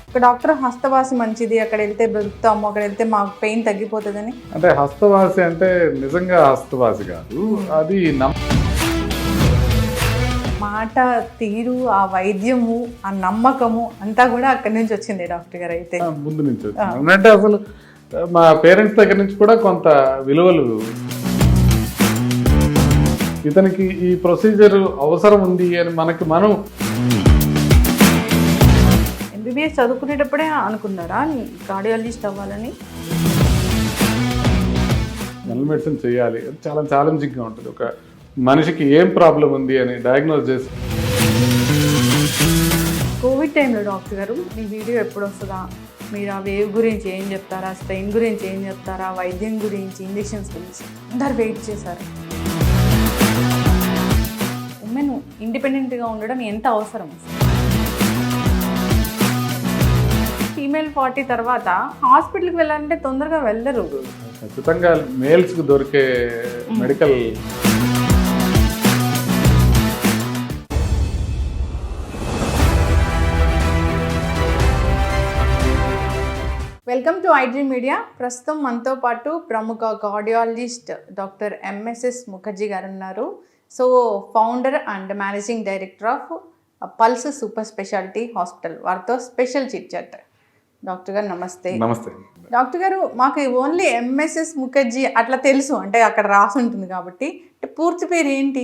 ఒక డాక్టర్ హస్తవాసి మంచిది, అక్కడ వెళ్తే బ్రతుకుతాము, అక్కడ వెళ్తే మాకు పెయిన్ తగ్గిపోతుందని. అంటే హస్తవాసి అంటే నిజంగా హస్తవాసి కాదు, అది మాట తీరు, ఆ వైద్యము, ఆ నమ్మకము అంతా కూడా అక్కడి నుంచి వచ్చింది డాక్టర్ గారు. అయితే ముందు నుంచి వచ్చింది. అంటే అసలు మా పేరెంట్స్ దగ్గర నుంచి కూడా కొంత విలువలు, ఇతనికి ఈ ప్రొసీజర్ అవసరం ఉంది అని మనం ఎంబీబీఎస్ చదువుకునేటప్పుడే అనుకున్నారా కార్డియాలజిస్ట్ అవ్వాలని? జనరల్ మెడిసిన్ చేయాలి, చాలా ఛాలెంజింగ్గా ఉంటుంది. ఒక మనిషికి ఏం ప్రాబ్లం ఉంది అని డయాగ్నోస్ చేసి. కోవిడ్ టైంలో డాక్టర్ గారు మీ వీడియో ఎప్పుడు వస్తుందా, మీరు ఆ వేవ్ గురించి ఏం చెప్తారా, స్ట్రెయిన్ గురించి ఏం చెప్తారా, వైద్యం గురించి, ఇంజెక్షన్స్ గురించి అందరు వెయిట్ చేశారు. ఉమెన్ ఇండిపెండెంట్గా ఉండడం ఎంత అవసరం? ఫీమేల్ 40 తర్వాత హాస్పిటల్కి వెళ్ళాలంటే తొందరగా వెళ్ళరు. ఖచ్చితంగా మేల్స్కి దొరికే medical. Welcome to iDream media. ప్రస్తుతం మనతో పాటు ప్రముఖ కార్డియాలజిస్ట్ డాక్టర్ ఎంఎస్ఎస్ ముఖర్జీ గారు ఉన్నారు. So founder and managing director of pulse super speciality hospital. వారితో స్పెషల్ చిట్ చాట్. డాక్టర్ గారు నమస్తే. నమస్తే డాక్టర్ గారు, మాకు ఓన్లీ ఎంఎస్ఎస్ ముఖర్జీ అట్లా తెలుసు, అంటే అక్కడ రాసి ఉంటుంది కాబట్టి. పూర్తి పేరు ఏంటి?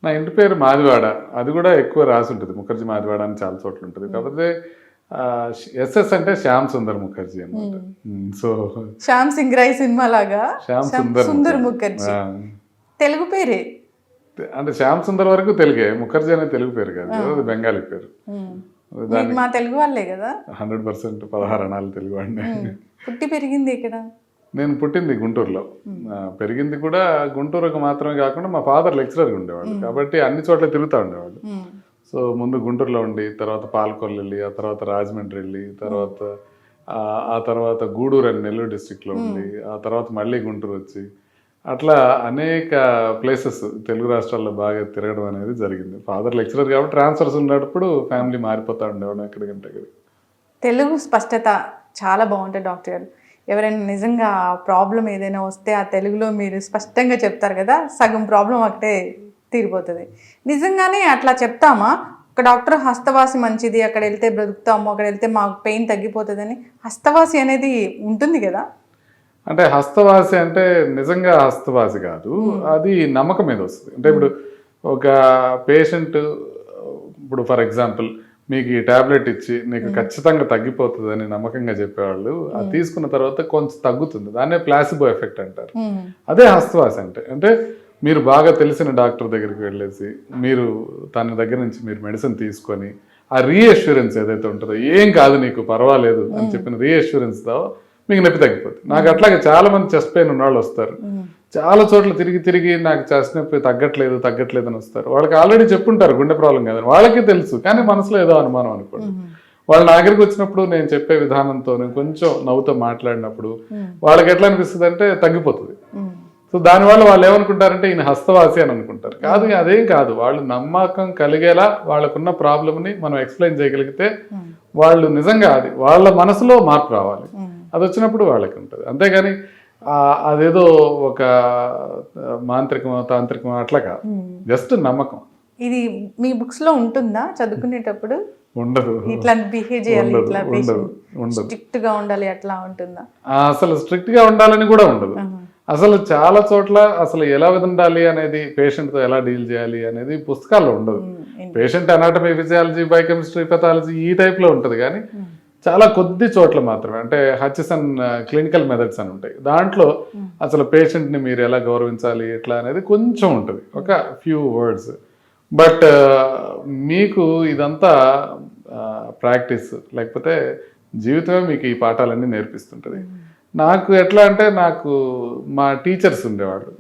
నా ఇంటి పేరు మాదివాడ, అది కూడా ఎక్కువ రాసి ఉంటుంది, ముఖర్జీ మాదివాడ అని చాలా చోట్ల ఉంటుంది. కాకపోతే ఎస్ఎస్ అంటే శ్యామ్ సుందర్ ముఖర్జీ అనమాట. సో శ్యామ్ సింగ్ రాయ్ సినిమా లాగా శ్యామ్ సుందర్ ముఖర్జీ తెలుగు పేరే. అంటే శ్యామ్ సుందర్ వరకు తెలుగే, ముఖర్జీ అనే తెలుగు పేరు కాదు, అది బెంగాలీ పేరు. మా తెలుగు వాళ్ళే కదా? 100% 16 అణాలు తెలుగు వాడిని. పుట్టి పెరిగింది ఇక్కడ? నేను పుట్టింది గుంటూరులో, పెరిగింది కూడా గుంటూరుకు మాత్రమే కాకుండా మా ఫాదర్ లెక్చరర్గా ఉండేవాడు, కాబట్టి అన్ని చోట్ల తిరుగుతూ ఉండేవాడు. సో ముందు గుంటూరులో ఉండి, తర్వాత పాలకొల్లు వెళ్ళి, ఆ తర్వాత రాజమండ్రి వెళ్ళి, ఆ తర్వాత గూడూరు అని నెల్లూరు డిస్ట్రిక్ట్లో ఉండి, ఆ తర్వాత మళ్ళీ గుంటూరు వచ్చి, అట్లా అనేక ప్లేసెస్ తెలుగు రాష్ట్రాల్లో బాగా తిరగడం అనేది జరిగింది. ఫాదర్ లెక్చరర్ కాబట్టి ట్రాన్స్ఫర్స్ ఉన్నప్పుడు ఫ్యామిలీ మారిపోతూ ఉండేవాడు ఎక్కడికంటే అక్కడికి. తెలుగు స్పష్టత చాలా బాగుంటుంది డాక్టర్ గారు. ఎవరైనా నిజంగా ప్రాబ్లం ఏదైనా వస్తే ఆ తెలుగులో మీరు స్పష్టంగా చెప్తారు కదా, సగం ప్రాబ్లం అక్కడే తీరిపోతుంది. నిజంగానే అట్లా చెప్తామా? ఒక డాక్టర్ హస్తవాసి మంచిది, అక్కడ వెళ్తే బ్రతుకుతాము, అక్కడ వెళ్తే మాకు పెయిన్ తగ్గిపోతుందని హస్తవాసి అనేది ఉంటుంది కదా? అంటే హస్తవాసి అంటే నిజంగా హస్తవాసి కాదు, అది నమ్మకం మీద వస్తుంది. అంటే ఇప్పుడు ఒక పేషెంట్, ఇప్పుడు ఫర్ ఎగ్జాంపుల్ మీకు ఈ టాబ్లెట్ ఇచ్చి నీకు ఖచ్చితంగా తగ్గిపోతుందని నమ్మకంగా చెప్పేవాళ్ళు, అది తీసుకున్న తర్వాత కొంచెం తగ్గుతుంది, దాన్నే ప్లాసిబో ఎఫెక్ట్ అంటారు. అదే హస్తవాసి అంటే మీరు బాగా తెలిసిన డాక్టర్ దగ్గరికి వెళ్ళేసి మీరు తన దగ్గర నుంచి మీరు మెడిసిన్ తీసుకొని ఆ రీఅష్యూరెన్స్ ఏదైతే ఉంటుందో, ఏం కాదు నీకు పర్వాలేదు అని చెప్పిన రీఅష్యూరెన్స్తో మీకు నొప్పి తగ్గిపోతుంది. నాకు అట్లాగే చాలా మంది చెస్ట్ పెయిన్ ఉన్న వాళ్ళు వస్తారు, చాలా చోట్ల తిరిగి నాకు చెస్ట్ నొప్పి తగ్గట్లేదు అని వస్తారు. వాళ్ళకి ఆల్రెడీ చెప్పుంటారు గుండె ప్రాబ్లం కాదని, వాళ్ళకి తెలుసు, కానీ మనసులో ఏదో అనుమానం అనుకోండి. వాళ్ళు నా దగ్గరికి వచ్చినప్పుడు నేను చెప్పే విధానంతో నేను కొంచెం నవ్వుతో మాట్లాడినప్పుడు వాళ్ళకి ఎట్లా అనిపిస్తుంది అంటే తగ్గిపోతుంది. సో దానివల్ల వాళ్ళు ఏమనుకుంటారంటే ఈయన హస్తవాసి అని అనుకుంటారు. కాదు, అదేం కాదు. వాళ్ళు నమ్మకం కలిగేలా వాళ్ళకున్న ప్రాబ్లమ్ని మనం ఎక్స్ప్లెయిన్ చేయగలిగితే వాళ్ళు నిజంగా అది వాళ్ళ మనసులో మార్పు రావాలి, అది వచ్చినప్పుడు వాళ్ళకి ఉంటుంది. అంతేగాని అదేదో ఒక మాంత్రికమో తాంత్రికమో అట్లా కాదు, జస్ట్ నమ్మకం. ఇది మీ బుక్స్ లో ఉంటుందా చదువుకునేటప్పుడు? ఉండదు. ఇట్లా బిహేవ్ చేయాలి, ఇట్లా స్ట్రిక్ట్ గా ఉండాలి అట్లా ఉంటుందా? అసలు స్ట్రిక్ట్ గా ఉండాలని కూడా ఉండదు. అసలు చాలా చోట్ల అసలు ఎలా ఉండాలి అనేది, పేషెంట్తో ఎలా డీల్ చేయాలి అనేది పుస్తకాల్లో ఉండదు. Patient anatomy, physiology, biochemistry, pathology ఈ టైప్లో ఉంటుంది, కానీ చాలా కొద్ది చోట్ల మాత్రమే. అంటే హచిసన్ క్లినికల్ మెథడ్స్ అని ఉంటాయి, దాంట్లో అసలు పేషెంట్ని మీరు ఎలా గౌరవించాలి ఎట్లా అనేది కొంచెం ఉంటుంది, ఒక ఫ్యూ వర్డ్స్. బట్ మీకు ఇదంతా ప్రాక్టీస్, లేకపోతే జీవితమే మీకు ఈ పాఠాలన్నీ నేర్పిస్తుంటుంది. నాకు ఎట్లా అంటే, నాకు మా టీచర్స్ ఉండేవాళ్ళు,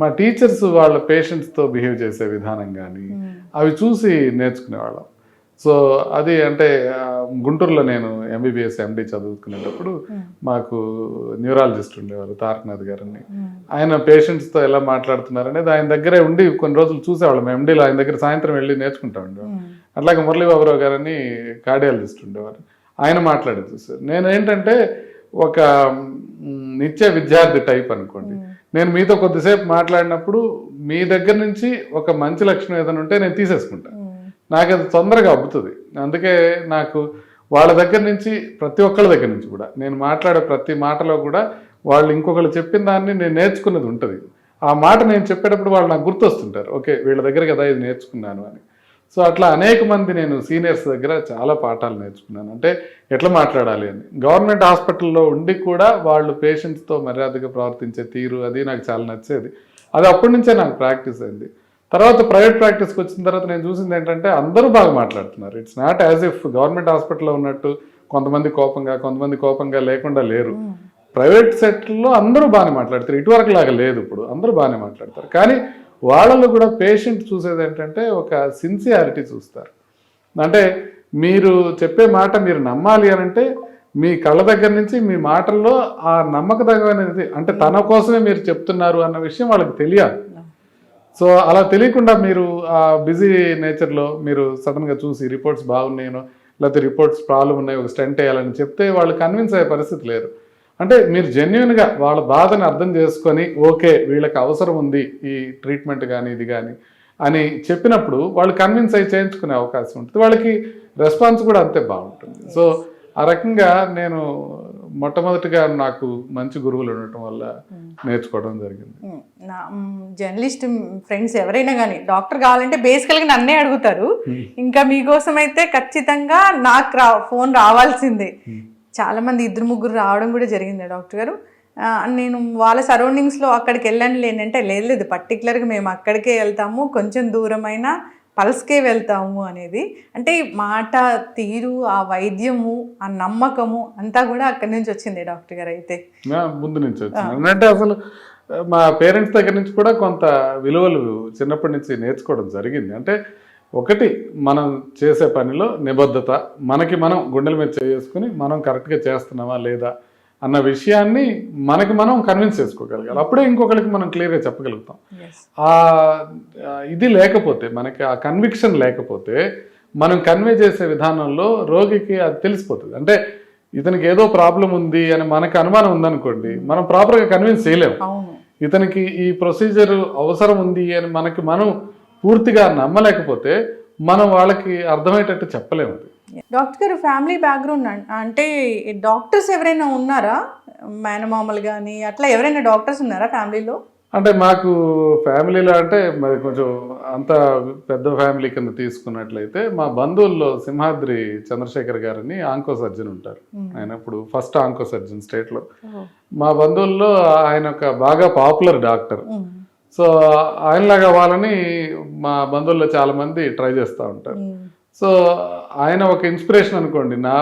మా టీచర్స్ వాళ్ళ పేషెంట్స్తో బిహేవ్ చేసే విధానం కానీ అవి చూసి నేర్చుకునేవాళ్ళం. సో అది అంటే గుంటూరులో నేను ఎంబీబీఎస్ ఎండి చదువుకునేటప్పుడు మాకు న్యూరాలజిస్ట్ ఉండేవారు తారకనాథ్ గారని. ఆయన పేషెంట్స్తో ఎలా మాట్లాడుతున్నారనేది ఆయన దగ్గరే ఉండి కొన్ని రోజులు చూసేవాళ్ళం. ఎండీలో ఆయన దగ్గర సాయంత్రం వెళ్ళి నేర్చుకుంటా ఉండేవాళ్ళం. అట్లాగే మురళీ బాబురావు గారని కార్డియాలజిస్ట్ ఉండేవారు. ఆయన మాట్లాడేది చూసారు. నేను ఏంటంటే ఒక నిత్య విద్యార్థి టైప్ అనుకోండి. నేను మీతో కొద్దిసేపు మాట్లాడినప్పుడు మీ దగ్గర నుంచి ఒక మంచి లక్షణం ఏదైనా ఉంటే నేను తీసేసుకుంటాను. నాకు అది తొందరగా అబ్బుతుంది. అందుకే నాకు వాళ్ళ దగ్గర నుంచి, ప్రతి ఒక్కళ్ళ దగ్గర నుంచి కూడా, నేను మాట్లాడే ప్రతి మాటలో కూడా వాళ్ళు ఇంకొకళ్ళు చెప్పిన దాన్ని నేను నేర్చుకున్నది ఉంటుంది. ఆ మాట నేను చెప్పేటప్పుడు వాళ్ళు నాకు గుర్తొస్తుంటారు, ఓకే వీళ్ళ దగ్గర కదా ఇది నేర్చుకున్నాను అని. సో అట్లా అనేక మంది నేను సీనియర్స్ దగ్గర చాలా పాఠాలు నేర్చుకున్నాను. అంటే ఎట్లా మాట్లాడాలి అని. గవర్నమెంట్ హాస్పిటల్లో ఉండి కూడా వాళ్ళు పేషెంట్స్తో మర్యాదగా ప్రవర్తించే తీరు అది నాకు చాలా నచ్చేది. అది అప్పటి నుంచే నాకు ప్రాక్టీస్ అయింది. తర్వాత ప్రైవేట్ ప్రాక్టీస్కి వచ్చిన తర్వాత నేను చూసింది ఏంటంటే అందరూ బాగా మాట్లాడుతున్నారు. It's not as if government హాస్పిటల్లో ఉన్నట్టు కొంతమంది కోపంగా లేకుండా లేరు. ప్రైవేట్ సెక్టర్లో అందరూ బాగానే మాట్లాడతారు. ఇటువరకు లాగా లేదు, ఇప్పుడు అందరూ బాగానే మాట్లాడతారు. కానీ వాళ్ళలో కూడా పేషెంట్ చూసేది ఏంటంటే ఒక సిన్సియారిటీ చూస్తారు. అంటే మీరు చెప్పే మాట మీరు నమ్మాలి అని అంటే మీ కళ్ళ దగ్గర నుంచి మీ మాటల్లో ఆ నమ్మకదగినది, అంటే తన కోసమే మీరు చెప్తున్నారు అన్న విషయం వాళ్ళకి తెలియాలి. సో అలా తెలియకుండా మీరు ఆ బిజీ నేచర్లో మీరు సడన్గా చూసి రిపోర్ట్స్ బాగున్నాయనో లేకపోతే రిపోర్ట్స్ ప్రాబ్లం ఉన్నాయి ఒక స్టెంట్ వేయాలని చెప్తే వాళ్ళు కన్విన్స్ అయ్యే పరిస్థితి లేరు. అంటే మీరు జెన్యున్గా వాళ్ళ బాధని అర్థం చేసుకొని ఓకే వీళ్ళకి అవసరం ఉంది ఈ ట్రీట్మెంట్ కానీ ఇది కానీ అని చెప్పినప్పుడు వాళ్ళు కన్విన్స్ అయ్యి చేయించుకునే అవకాశం ఉంటుంది. వాళ్ళకి రెస్పాన్స్ కూడా అంతే బాగుంటుంది. సో ఆ రకంగా నేను మొట్టమొదటిగా నాకు మంచి గురువులు ఉండటం వల్ల నేర్చుకోవడం జరిగింది. నా జర్నలిస్ట్ ఫ్రెండ్స్ ఎవరైనా కానీ డాక్టర్ కావాలంటే బేసికల్గా నన్నే అడుగుతారు. ఇంకా మీకోసం అయితే ఖచ్చితంగా నాకు ఫోన్ రావాల్సిందే. చాలామంది 2-3 రావడం కూడా జరిగింది డాక్టర్ గారు. నేను వాళ్ళ సరౌండింగ్స్లో అక్కడికి వెళ్ళండి లేనంటే లేదు పర్టికులర్గా మేము అక్కడికే వెళ్తాము, కొంచెం దూరమైనా పల్స్కే వెళ్తాము అనేది. అంటే మాట తీరు, ఆ వైద్యము, ఆ నమ్మకము అంతా కూడా అక్కడి నుంచి వచ్చింది డాక్టర్ గారు. అయితే ముందు నుంచి వచ్చింది అంటే అసలు మా పేరెంట్స్ దగ్గర నుంచి కూడా కొంత విలువలు చిన్నప్పటి నుంచి నేర్చుకోవడం జరిగింది. అంటే ఒకటి, మనం చేసే పనిలో నిబద్ధత, మనకి మనం గుండెల మీద చేసుకుని మనం కరెక్ట్గా చేస్తున్నామా లేదా అన్న విషయాన్ని మనకి మనం కన్విన్స్ చేసుకోగలగాలి. అప్పుడే ఇంకొకరికి మనం క్లియర్గా చెప్పగలుగుతాం. ఇది లేకపోతే, మనకి ఆ కన్విక్షన్ లేకపోతే మనం కన్వే చేసే విధానంలో రోగికి అది తెలిసిపోతుంది. అంటే ఇతనికి ఏదో ప్రాబ్లం ఉంది అని మనకు అనుమానం ఉందనుకోండి, మనం ప్రాపర్గా కన్విన్స్ చేయలేము. ఇతనికి ఈ ప్రొసీజర్ అవసరం ఉంది అని మనకి మనం పూర్తిగా నమ్మలేకపోతే మనం వాళ్ళకి అర్థమయ్యేటట్టు చెప్పలేము. డాక్టర్ గారు ఫ్యామిలీ బ్యాక్గ్రౌండ్ అంటే డాక్టర్స్ ఎవరైనా ఉన్నారా? మేనమామలు కానీ అట్లా ఎవరైనా డాక్టర్స్ ఉన్నారా ఫ్యామిలీలో? అంటే మాకు ఫ్యామిలీలో అంటే మరి కొంచెం అంత పెద్ద ఫ్యామిలీ కింద తీసుకున్నట్లయితే మా బంధువుల్లో సింహాద్రి చంద్రశేఖర్ గారని ఆంకో సర్జన్ ఉంటారు. ఆయన ఇప్పుడు ఫస్ట్ ఆంకో సర్జన్ స్టేట్లో. మా బంధువుల్లో ఆయన ఒక బాగా పాపులర్ డాక్టర్. సో ఆయనలాగా అవ్వాలని మా బంధువుల్లో చాలా మంది ట్రై చేస్తూ ఉంటారు. సో ఆయన ఒక ఇన్స్పిరేషన్ అనుకోండి. నా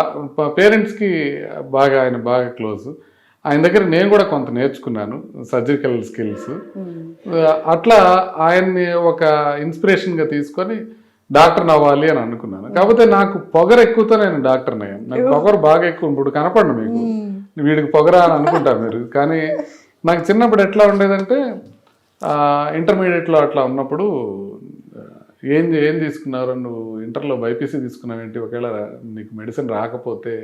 పేరెంట్స్కి ఆయన బాగా క్లోజ్. ఆయన దగ్గర నేను కూడా కొంత నేర్చుకున్నాను సర్జికల్ స్కిల్స్. అట్లా ఆయన్ని ఒక ఇన్స్పిరేషన్గా తీసుకొని డాక్టర్ని అవ్వాలి అని అనుకున్నాను. కాకపోతే నాకు పొగరు ఎక్కువతో నేను డాక్టర్ని అయ్యాను. నాకు పొగరు బాగా ఎక్కువ. ఇప్పుడు కనపడను మీకు, వీడికి పొగరా అని అనుకుంటారు మీరు. కానీ నాకు చిన్నప్పుడు ఎట్లా ఉండేదంటే ఇంటర్మీడియట్లో అట్లా ఉన్నప్పుడు ఏం తీసుకున్నారు నువ్వు, ఇంటర్లో బైపీసీ తీసుకున్నావు ఏంటి, ఒకవేళ నీకు మెడిసిన్ రాకపోతే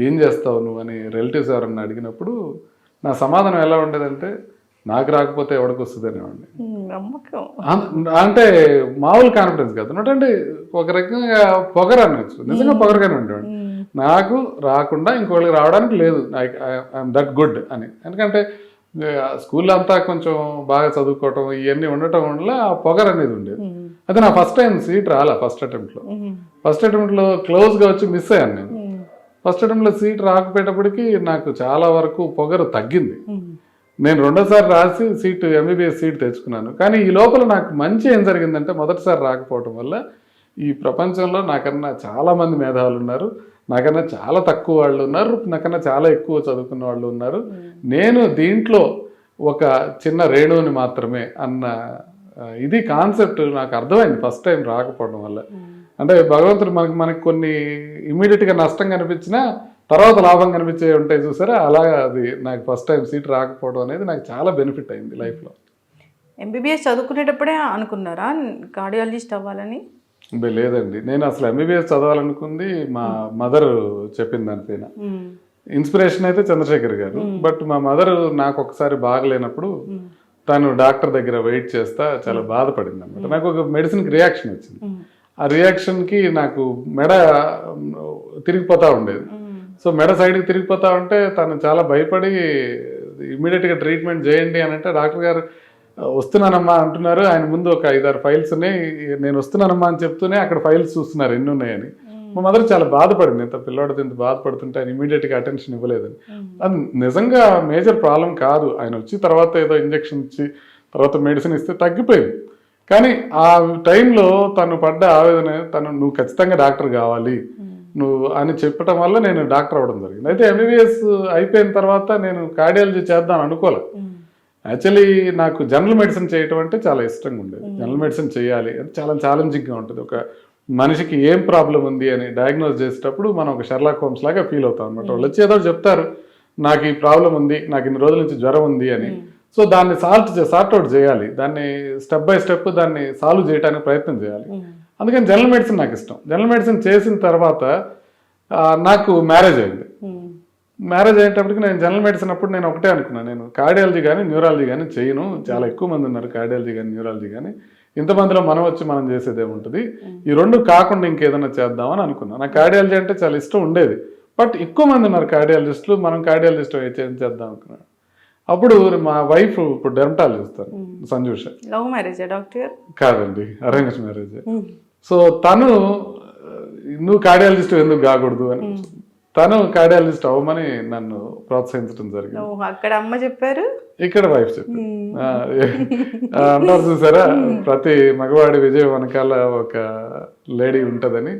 ఏం చేస్తావు నువ్వు అని రిలేటివ్స్ ఎవరన్నా అడిగినప్పుడు నా సమాధానం ఎలా ఉండేదంటే నాకు రాకపోతే ఎవరికి వస్తుంది అనేవాడిని. అంటే మామూలు కాన్ఫిడెన్స్ కాదు, అంటే ఒక రకంగా పొగరు అనొచ్చు. నిజంగా పొగరుగానే ఉండేవాడిని. నాకు రాకుండా ఇంకోళ్ళకి రావడానికి లేదు, ఐఎమ్ దట్ గుడ్ అని. ఎందుకంటే స్కూల్లో అంతా కొంచెం బాగా చదువుకోవటం ఇవన్నీ ఉండటం వల్ల ఆ పొగర్ అనేది ఉండేది. అయితే నా ఫస్ట్ టైం సీట్ రాలా. ఫస్ట్ అటెంప్ట్లో క్లోజ్గా వచ్చి మిస్ అయ్యాను నేను. ఫస్ట్ అటెంప్ట్లో సీట్ రాకపోయేటప్పటికి నాకు చాలా వరకు పొగరు తగ్గింది. నేను రెండోసారి రాసి ఎంబీబీఎస్ సీట్ తెచ్చుకున్నాను. కానీ ఈ లోపల నాకు మంచి ఏం జరిగిందంటే మొదటిసారి రాకపోవటం వల్ల ఈ ప్రపంచంలో నాకన్నా చాలామంది మేధావులు ఉన్నారు, నాకన్నా చాలా తక్కువ వాళ్ళు ఉన్నారు, నాకన్నా చాలా ఎక్కువ చదువుకున్న వాళ్ళు ఉన్నారు. నేను దీంట్లో ఒక చిన్న రేణువుని మాత్రమే అన్న ఇది కాన్సెప్ట్ నాకు అర్థమైంది ఫస్ట్ టైం రాకపోవడం వల్ల. అంటే భగవంతుడు మనకి కొన్ని ఇమ్మీడియట్గా నష్టం కనిపించినా తర్వాత లాభం కనిపించే ఉంటాయి చూసారా, అలా అది నాకు ఫస్ట్ టైం సీట్ రాకపోవడం అనేది నాకు చాలా బెనిఫిట్ అయింది లైఫ్లో. ఎంబీబీఎస్ చదువుకునేటప్పుడే అనుకున్నారా కార్డియాలజిస్ట్ అవ్వాలని? లేదండి, నేను అసలు ఎంబీబీఎస్ చదవాలనుకుంది మా మదర్ చెప్పిన దానిపైన. ఇన్స్పిరేషన్ అయితే చంద్రశేఖర్ గారు, బట్ మా మదర్ నాకు ఒకసారి బాగలేనప్పుడు తను డాక్టర్ దగ్గర వెయిట్ చేస్తా చాలా బాధపడింది అనమాట. నాకు ఒక మెడిసిన్కి రియాక్షన్ వచ్చింది. ఆ రియాక్షన్కి నాకు మెడ తిరిగిపోతూ ఉండేది. సో మెడ సైడ్కి తిరిగిపోతా ఉంటే తను చాలా భయపడి ఇమీడియట్గా ట్రీట్మెంట్ చేయండి అని అంటే, డాక్టర్ గారు వస్తున్నానమ్మా అంటున్నారు, ఆయన ముందు ఒక 5-6 ఫైల్స్ ఉన్నాయి, నేను వస్తున్నానమ్మా అని చెప్తూనే అక్కడ ఫైల్స్ చూస్తున్నారు ఎన్ని ఉన్నాయని. మా మదర్ చాలా బాధపడింది, ఇంత పిల్లోడితో ఇంత బాధపడుతుంటే ఆయన ఇమీడియట్గా అటెన్షన్ ఇవ్వలేదని. అది నిజంగా మేజర్ ప్రాబ్లం కాదు, ఆయన వచ్చి తర్వాత ఏదో ఇంజెక్షన్ ఇచ్చి తర్వాత మెడిసిన్ ఇస్తే తగ్గిపోయింది. కానీ ఆ టైంలో తను పడ్డ ఆవేదన, నువ్వు ఖచ్చితంగా డాక్టర్ కావాలి నువ్వు అని చెప్పడం వల్ల నేను డాక్టర్ అవ్వడం జరిగింది. అయితే ఎంబీబీఎస్ అయిపోయిన తర్వాత నేను కార్డియాలజీ చేద్దాం అనుకోలే. యాక్చువల్లీ నాకు జనరల్ మెడిసిన్ చేయటం అంటే చాలా ఇష్టంగా ఉండేది. జనరల్ మెడిసిన్ చేయాలి అది చాలా ఛాలెంజింగ్గా ఉంటుంది. ఒక మనిషికి ఏం ప్రాబ్లం ఉంది అని డయాగ్నోస్ చేసేటప్పుడు మనం ఒక షెర్లాక్ హోమ్స్ లాగా ఫీల్ అవుతాం అనమాట. వాళ్ళు వచ్చి ఏదో చెప్తారు, నాకు ఈ ప్రాబ్లం ఉంది, నాకు ఇన్ని రోజుల నుంచి జ్వరం ఉంది అని. సో దాన్ని సార్ట్ అవుట్ చేయాలి, దాన్ని స్టెప్ బై స్టెప్ దాన్ని సాల్వ్ చేయడానికి ప్రయత్నం చేయాలి. అందుకని జనరల్ మెడిసిన్ నాకు ఇష్టం. జనరల్ మెడిసిన్ చేసిన తర్వాత నాకు మ్యారేజ్ అయింది. మ్యారేజ్ అయ్యేటప్పటికి నేను జనరల్ మెడిసిన్ అప్పుడు నేను ఒకటే అనుకున్నాను, నేను కార్డియాలజీ కానీ న్యూరాలజీ కానీ చేయను. చాలా ఎక్కువ మంది ఉన్నారు కార్డియాలజీ కానీ న్యూరాలజీ కానీ, ఇంతమందిలో మనం వచ్చి మనం చేసేది ఏముంటుంది, ఈ రెండు కాకుండా ఇంకేదైనా చేద్దామని అనుకున్నాను. నాకు కార్డియాలజీ అంటే చాలా ఇష్టం ఉండేది, బట్ ఎక్కువ మంది ఉన్నారు కార్డియాలజిస్టులు, మనం కార్డియాలజిస్ట్ చేద్దాం అనుకున్నాను. అప్పుడు మా వైఫ్ ఇప్పుడు dermatologist Sanjusha. Love marriage doctor? కాదండి, అరేంజ్ మ్యారేజ్. సో తను నువ్వు కార్డియాలజిస్ట్ ఎందుకు కాకూడదు అని, తను కార్డియాలజిస్ట్ అవ్వమని నన్ను ప్రోత్సహించడం జరిగింది. అక్కడ అమ్మ చెప్పారు, ఇక్కడ వైఫ్ చెప్పారు. అంటారు చూసారా, ప్రతి మగవాడి విజయం వెనకాల ఒక లేడీ ఉంటుందని.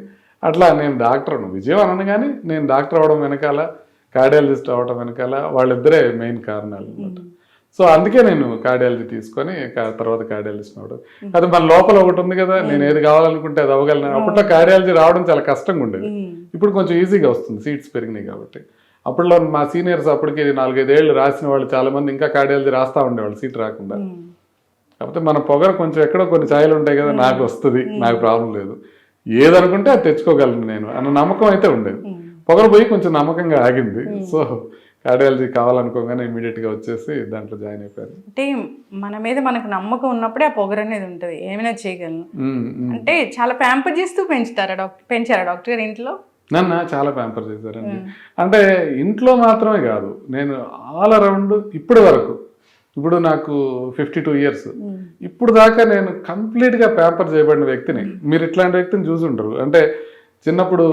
అట్లా నేను డాక్టర్ విజయం అనను, కానీ నేను డాక్టర్ అవడం వెనకాల, కార్డియాలజిస్ట్ అవడం వెనకాల వాళ్ళిద్దరే మెయిన్ కారణాలు అనమాట. సో అందుకే నేను కార్డియాలజీ తీసుకొని తర్వాత కార్డియాలజిస్ట్ అవడం. అది మన లోపల ఒకటి ఉంది కదా, నేను ఏది కావాలనుకుంటే అది అవ్వగలను. అప్పట్లో కార్డియాలజీ రావడం చాలా కష్టంగా ఉండేది, ఇప్పుడు కొంచెం ఈజీగా వస్తుంది, సీట్స్ పెరిగినాయి కాబట్టి. అప్పట్లో మా సీనియర్స్ అప్పటికి 4-5 ఏళ్ళు రాసిన వాళ్ళు చాలా మంది ఇంకా కార్డియాలజీ రాస్తా ఉండేవాళ్ళు సీట్ రాకుండా. కాకపోతే మన పొగర కొంచెం ఎక్కడో కొన్ని ఛాయలు ఉంటాయి కదా, నాకు వస్తుంది, నాకు ప్రాబ్లం లేదు, ఏదనుకుంటే అది తెచ్చుకోగలను నేను అన్న నమ్మకం అయితే ఉండేది. పొగరు పోయి కొంచెం నమ్మకంగా ఆగింది. సో కార్డియాలజీ కావాలనుకోగానే ఇమీడియట్గా వచ్చేసి దాంట్లో జాయిన్ అయిపోయాను. అంటే మన మీద మనకు నమ్మకం ఉన్నప్పుడే ఆ పొగరు అనేది ఉంటుంది, ఏమైనా చేయగలను. అంటే చాలా ప్యాంపర్ చేస్తూ పెంచారా డాక్టర్ గారు ఇంట్లో? నన్ను చాలా ప్యాంపర్ చేశారండి. అంటే ఇంట్లో మాత్రమే కాదు, నేను ఆల్ అరౌండ్ ఇప్పటి వరకు, ఇప్పుడు నాకు 52 ఇయర్స్, ఇప్పుడు దాకా నేను కంప్లీట్గా ప్యాంపర్ చేయబడిన వ్యక్తిని. మీరు ఇట్లాంటి వ్యక్తిని చూసి ఉంటారు. అంటే చిన్నప్పుడు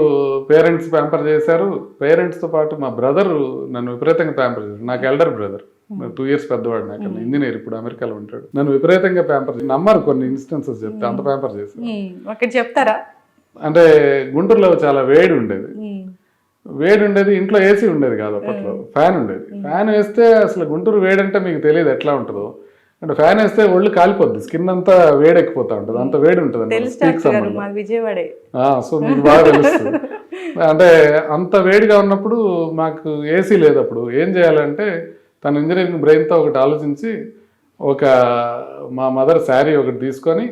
పేరెంట్స్ ప్యాంపర్ చేశారు, పేరెంట్స్తో పాటు మా బ్రదర్ నన్ను విపరీతంగా ప్యాంపర్ చేశారు. నాకు ఎల్డర్ బ్రదర్, 2 ఇయర్స్ పెద్దవాడు నాకన్నా, ఇంజనీర్, ఇప్పుడు అమెరికాలో ఉంటాడు. నన్ను విపరీతంగా ప్యాంపర్ చేసి నమ్మరు కొన్ని ఇన్స్టెన్సెస్ చెప్తే, అంత ప్యాంపర్ చేశారు. ఒకటి చెప్తారా? అంటే గుంటూరులో చాలా వేడి ఉండేది, ఇంట్లో ఏసీ ఉండేది కాదు అప్పట్లో, ఫ్యాన్ ఉండేది. ఫ్యాన్ వేస్తే అసలు గుంటూరు వేడి అంటే మీకు తెలియదు ఎట్లా ఉంటుందో. అంటే ఫ్యాన్ వేస్తే ఒళ్ళు కాలిపోద్ది, స్కిన్ అంతా వేడెక్కిపోతా ఉంటుంది, అంత వేడి ఉంటుంది. సో మీకు బాగా తెలుస్తుంది. అంటే అంత వేడిగా ఉన్నప్పుడు మాకు ఏసీ లేదు. అప్పుడు ఏం చేయాలంటే తన ఇంజనీరింగ్ బ్రెయిన్తో ఒకటి ఆలోచించి, మా మదర్ శారీ ఒకటి తీసుకొని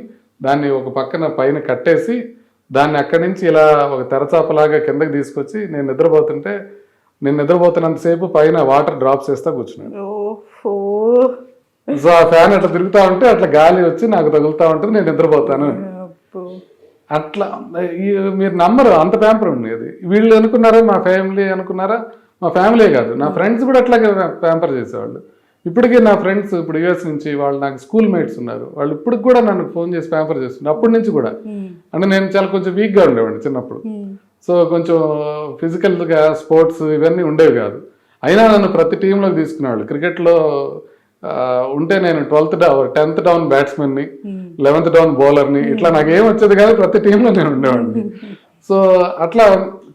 దాన్ని ఒక పక్కన పైన కట్టేసి, దాన్ని అక్కడి నుంచి ఇలా ఒక తెరచాపలాగా కిందకి తీసుకొచ్చి, నేను నిద్రపోతున్నంతసేపు పైన వాటర్ డ్రాప్స్ వేస్తా కూర్చున్నాను. సో ఆ ఫ్యాన్ అట్లా తిరుగుతూ ఉంటే అట్లా గాలి వచ్చి నాకు తగులుతూ ఉంటుంది, నేను నిద్రపోతాను. అట్లా మీరు నమ్మరు, అంత ప్యాంపర్ ఉండేది. వీళ్ళు అనుకున్నారా మా ఫ్యామిలీ అనుకున్నారా? మా ఫ్యామిలీ కాదు, నా ఫ్రెండ్స్ కూడా అట్లాగే ప్యాంపర్ చేసేవాళ్ళు. ఇప్పటికీ నా ఫ్రెండ్స్ ఇప్పుడు యుఎస్ నుంచి వాళ్ళు నాకు స్కూల్ మేట్స్ ఉన్నారు, వాళ్ళు ఇప్పటికి కూడా నన్ను ఫోన్ చేసి ప్యాంపర్ చేస్తున్నారు. అప్పటి నుంచి కూడా, అంటే నేను చాలా కొంచెం వీక్గా ఉండేవాడిని చిన్నప్పుడు. సో కొంచెం ఫిజికల్గా స్పోర్ట్స్ ఇవన్నీ ఉండేవి కాదు. అయినా నన్ను ప్రతి టీంలోకి తీసుకునేవాళ్ళు. క్రికెట్లో ఉంటే నేను 10th డౌన్ బ్యాట్స్మెన్ని, 11th డౌన్ బౌలర్ని, ఇట్లా నాకేం వచ్చేది కాదు, ప్రతి టీంలో నేను ఉండేవాడిని. సో అట్లా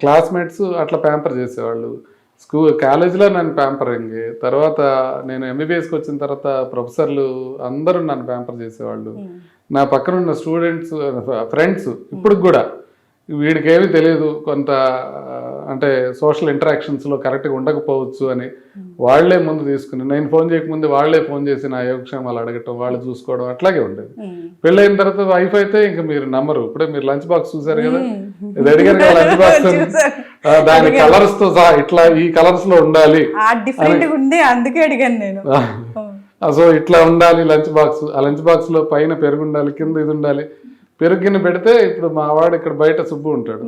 క్లాస్మేట్స్ అట్లా ప్యాంపర్ చేసేవాళ్ళు. కాలేజీలో నన్ను ప్యాంపరింగ్. తర్వాత నేను ఎంబీబీఎస్కి వచ్చిన తర్వాత ప్రొఫెసర్లు అందరూ నన్ను ప్యాంపర్ చేసేవాళ్ళు. నా పక్కన ఉన్న స్టూడెంట్స్, ఫ్రెండ్స్ ఇప్పటికి కూడా వీడికి ఏమీ తెలియదు కొంత అంటే సోషల్ ఇంటరాక్షన్స్లో కరెక్ట్గా ఉండకపోవచ్చు అని వాళ్ళే ముందు తీసుకుని, నేను ఫోన్ చేయకముందు వాళ్ళే ఫోన్ చేసి నా యోగక్షేమాలు అడగటం, వాళ్ళు చూసుకోవడం అట్లాగే ఉండేది. పెళ్ళైన తర్వాత వైఫ్ అయితే ఇంకా మీరు నమ్మరు, ఇప్పుడే మీరు లంచ్ బాక్స్ చూసారు కదా, ఇది అడిగారు కదా లంచ్ బాక్స్, దాని కలర్స్ తో సహా ఇట్లా ఈ కలర్స్ లో ఉండాలి, అందుకే అడిగాను నేను. సో ఇట్లా ఉండాలి లంచ్ బాక్స్, ఆ లంచ్ బాక్స్ లో పైన పెరుగు ఉండాలి, కింద ఇది ఉండాలి. పెరుగు గిన్నె పెడితే ఇప్పుడు మా వాడు ఇక్కడ బయట సుబ్బు ఉంటాడు,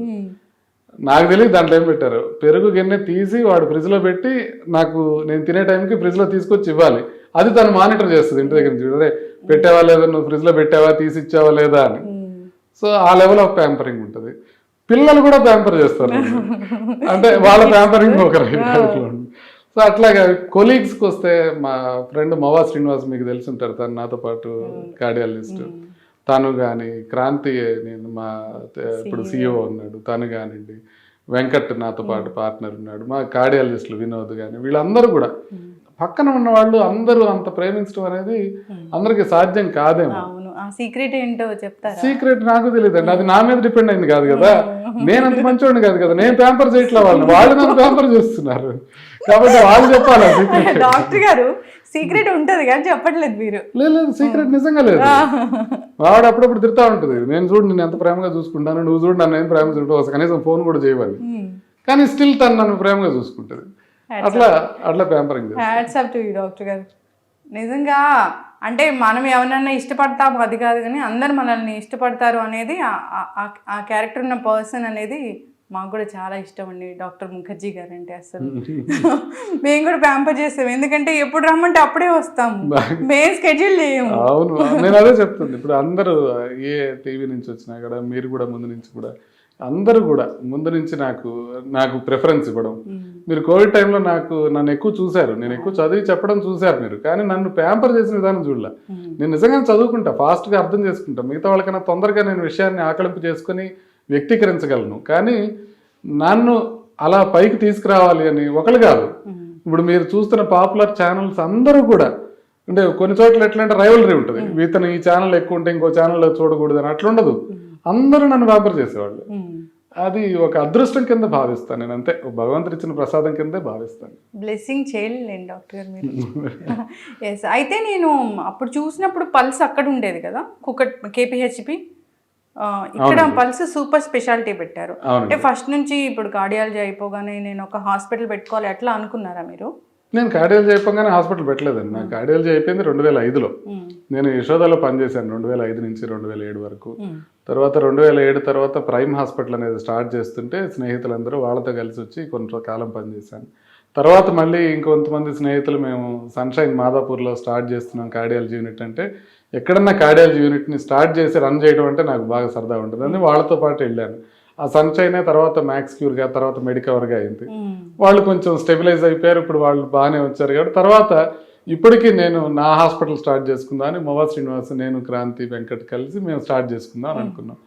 నాకు తెలియదు దాంట్లో ఏం పెట్టారు, పెరుగు గిన్నె తీసి వాడు ఫ్రిడ్జ్ లో పెట్టి నాకు నేను తినే టైంకి ఫ్రిడ్జ్ లో తీసుకొచ్చి ఇవ్వాలి. అది తను మానిటర్ చేస్తుంది ఇంటి దగ్గర నుంచి, అదే పెట్టావా లేదా, నువ్వు ఫ్రిడ్జ్ లో పెట్టావా, తీసి ఇచ్చావా లేదా అని. సో ఆ లెవెల్ ఆఫ్ ప్యాంపరింగ్ ఉంటుంది. పిల్లలు కూడా ప్యాంపర్ చేస్తారు, అంటే వాళ్ళ ప్యాంపరింగ్ ఒక రైట్. సో అట్లాగా కొలీగ్స్కి వస్తే మా ఫ్రెండ్ మవా శ్రీనివాస్ మీకు తెలిసి ఉంటారు, తను నాతో పాటు కార్డియాలజిస్ట్, తను కానీ క్రాంతి, నేను మా ఇప్పుడు సిఇఓ ఉన్నాడు తను కానివ్వండి, వెంకట్ నాతో పాటు పార్ట్నర్ ఉన్నాడు, మా కార్డియాలజిస్టులు వినోద్ కానీ, వీళ్ళందరూ కూడా పక్కన ఉన్న వాళ్ళు అందరూ అంత ప్రేమించడం అనేది అందరికి సాధ్యం కాదేమో. సీక్రెట్ ఏంటో చెప్తారా? సీక్రెట్ నాకు తెలియదు అండి, అది నా మీద డిపెండ్ అయింది కాదు కదా, నేను అంత మంచివాడిని కాదు కదా, నేను ప్యాంపర్ చేయట్లా వాళ్ళని, వాళ్ళు నన్ను ప్యాంపర్ చేస్తున్నారు కాబట్టి వాళ్ళు చెప్పాలి. డాక్టర్ గారు సీక్రెట్ ఉంటది కానీ చెప్పట్లేదు మీరు. లేదు సీక్రెట్ నిజంగా లేదు, వాడు అప్పుడప్పుడు తిడతా ఉంటుంది, నేను చూడు నేను ఎంత ప్రేమగా చూసుకుంటాను, నువ్వు చూడు నన్ను ఏం ప్రేమ చూడవచ్చు, కనీసం ఫోన్ కూడా చేయవాలి, కానీ స్టిల్ తను నన్ను ప్రేమగా చూసుకుంటుంది. అట్లా pampering. Hats off to you doctor గారు. నిజంగా అంటే మనం ఎవరన్నా ఇష్టపడతాము అది కాదు, కానీ అందరు మనల్ని ఇష్టపడతారు అనేది ఆ క్యారెక్టర్ ఉన్న పర్సన్ అనేది మాకు కూడా చాలా ఇష్టం అండి డాక్టర్ ముఖర్జీ గారు అంటే. అసలు మేము కూడా ప్యాంపర్ చేస్తాం, ఎందుకంటే ఎప్పుడు రమ్మంటే అప్పుడే వస్తాము, మేము స్కెడ్యూల్ చేయము. అవును, నేను అదే చెప్తుంది. ఇప్పుడు అందరూ ఏ టీవీ నుంచి వచ్చినా కూడా, మీరు కూడా ముందు నుంచి కూడా అందరూ కూడా ముందు నుంచి నాకు ప్రిఫరెన్స్ ఇవ్వడం. మీరు కోవిడ్ టైంలో నన్ను ఎక్కువ చూశారు, నేను ఎక్కువ చదివి చెప్పడం చూశారు మీరు, కానీ నన్ను ప్యాంపర్ చేసిన విధానం చూడలే. నేను నిజంగానే చదువుకుంటా, ఫాస్ట్గా అర్థం చేసుకుంటా, మిగతా వాళ్ళకన్నా తొందరగా నేను విషయాన్ని ఆకలింపు చేసుకుని వ్యక్తీకరించగలను, కానీ నన్ను అలా పైకి తీసుకురావాలి అని ఒకళ్ళు కాదు. ఇప్పుడు మీరు చూస్తున్న పాపులర్ ఛానల్స్ అందరూ కూడా, అంటే కొన్ని చోట్ల ఎట్లా అంటే రైవలరీ ఉంటుంది, ఇతను ఈ ఛానల్ ఎక్కువ ఉంటే ఇంకో ఛానల్లో చూడకూడదు అని అట్లా ఉండదు, అందరూ నన్ను వ్యాపారం చేసేవాళ్ళు. అది ఒక అదృష్టం కింద భావిస్తాను నేను, అంతే, భగవంతుడు ఇచ్చిన ప్రసాదం కిందే భావిస్తాను. బ్లెస్సింగ్ చేయలేండి డాక్టర్ గారు మీరు. ఎస్, అయితే నేను అప్పుడు చూసినప్పుడు పల్స్ అక్కడ ఉండేది కదా, కుక్కట్ KPHP, ఇక్కడ పల్స్ సూపర్ స్పెషాలిటీ పెట్టారు. అంటే ఫస్ట్ నుంచి ఇప్పుడు కార్డియాలజీ అయిపోగానే నేను ఒక హాస్పిటల్ పెట్టుకోవాలి అట్లా అనుకున్నారా మీరు? నేను కార్డియాలజీ అయిపోగానే హాస్పిటల్ పెట్టలేదండి, నాకు కార్డియాలజీ అయిపోయింది 2005లో. నేను యశోదాలో పనిచేశాను 2005 నుంచి 2007 వరకు. తర్వాత 2007 తర్వాత ప్రైమ్ హాస్పిటల్ అనేది స్టార్ట్ చేస్తుంటే స్నేహితులందరూ వాళ్ళతో కలిసి వచ్చి కొంతకాలం పనిచేశాను. తర్వాత మళ్ళీ ఇంకొంతమంది స్నేహితులు మేము సన్షైన్ మాదాపూర్లో స్టార్ట్ చేస్తున్నాం కార్డియాలజీ యూనిట్ అంటే, ఎక్కడన్నా కార్డియాలజీ యూనిట్ని స్టార్ట్ చేసి రన్ చేయడం అంటే నాకు బాగా సరదా ఉంటుంది అని వాళ్ళతో పాటు వెళ్ళాను. ఆ సన్షైనే తర్వాత మ్యాక్స్ క్యూర్గా, తర్వాత మెడికవర్గా అయింది. వాళ్ళు కొంచెం స్టెబిలైజ్ అయిపోయారు, ఇప్పుడు వాళ్ళు బాగానే వచ్చారు కాబట్టి తర్వాత ఇప్పటికీ నేను నా హాస్పిటల్ స్టార్ట్ చేసుకుందాం అని మవా శ్రీనివాస్, నేను, క్రాంతి, వెంకట్ కలిసి మేము స్టార్ట్ చేసుకుందాం అని అనుకున్నాం.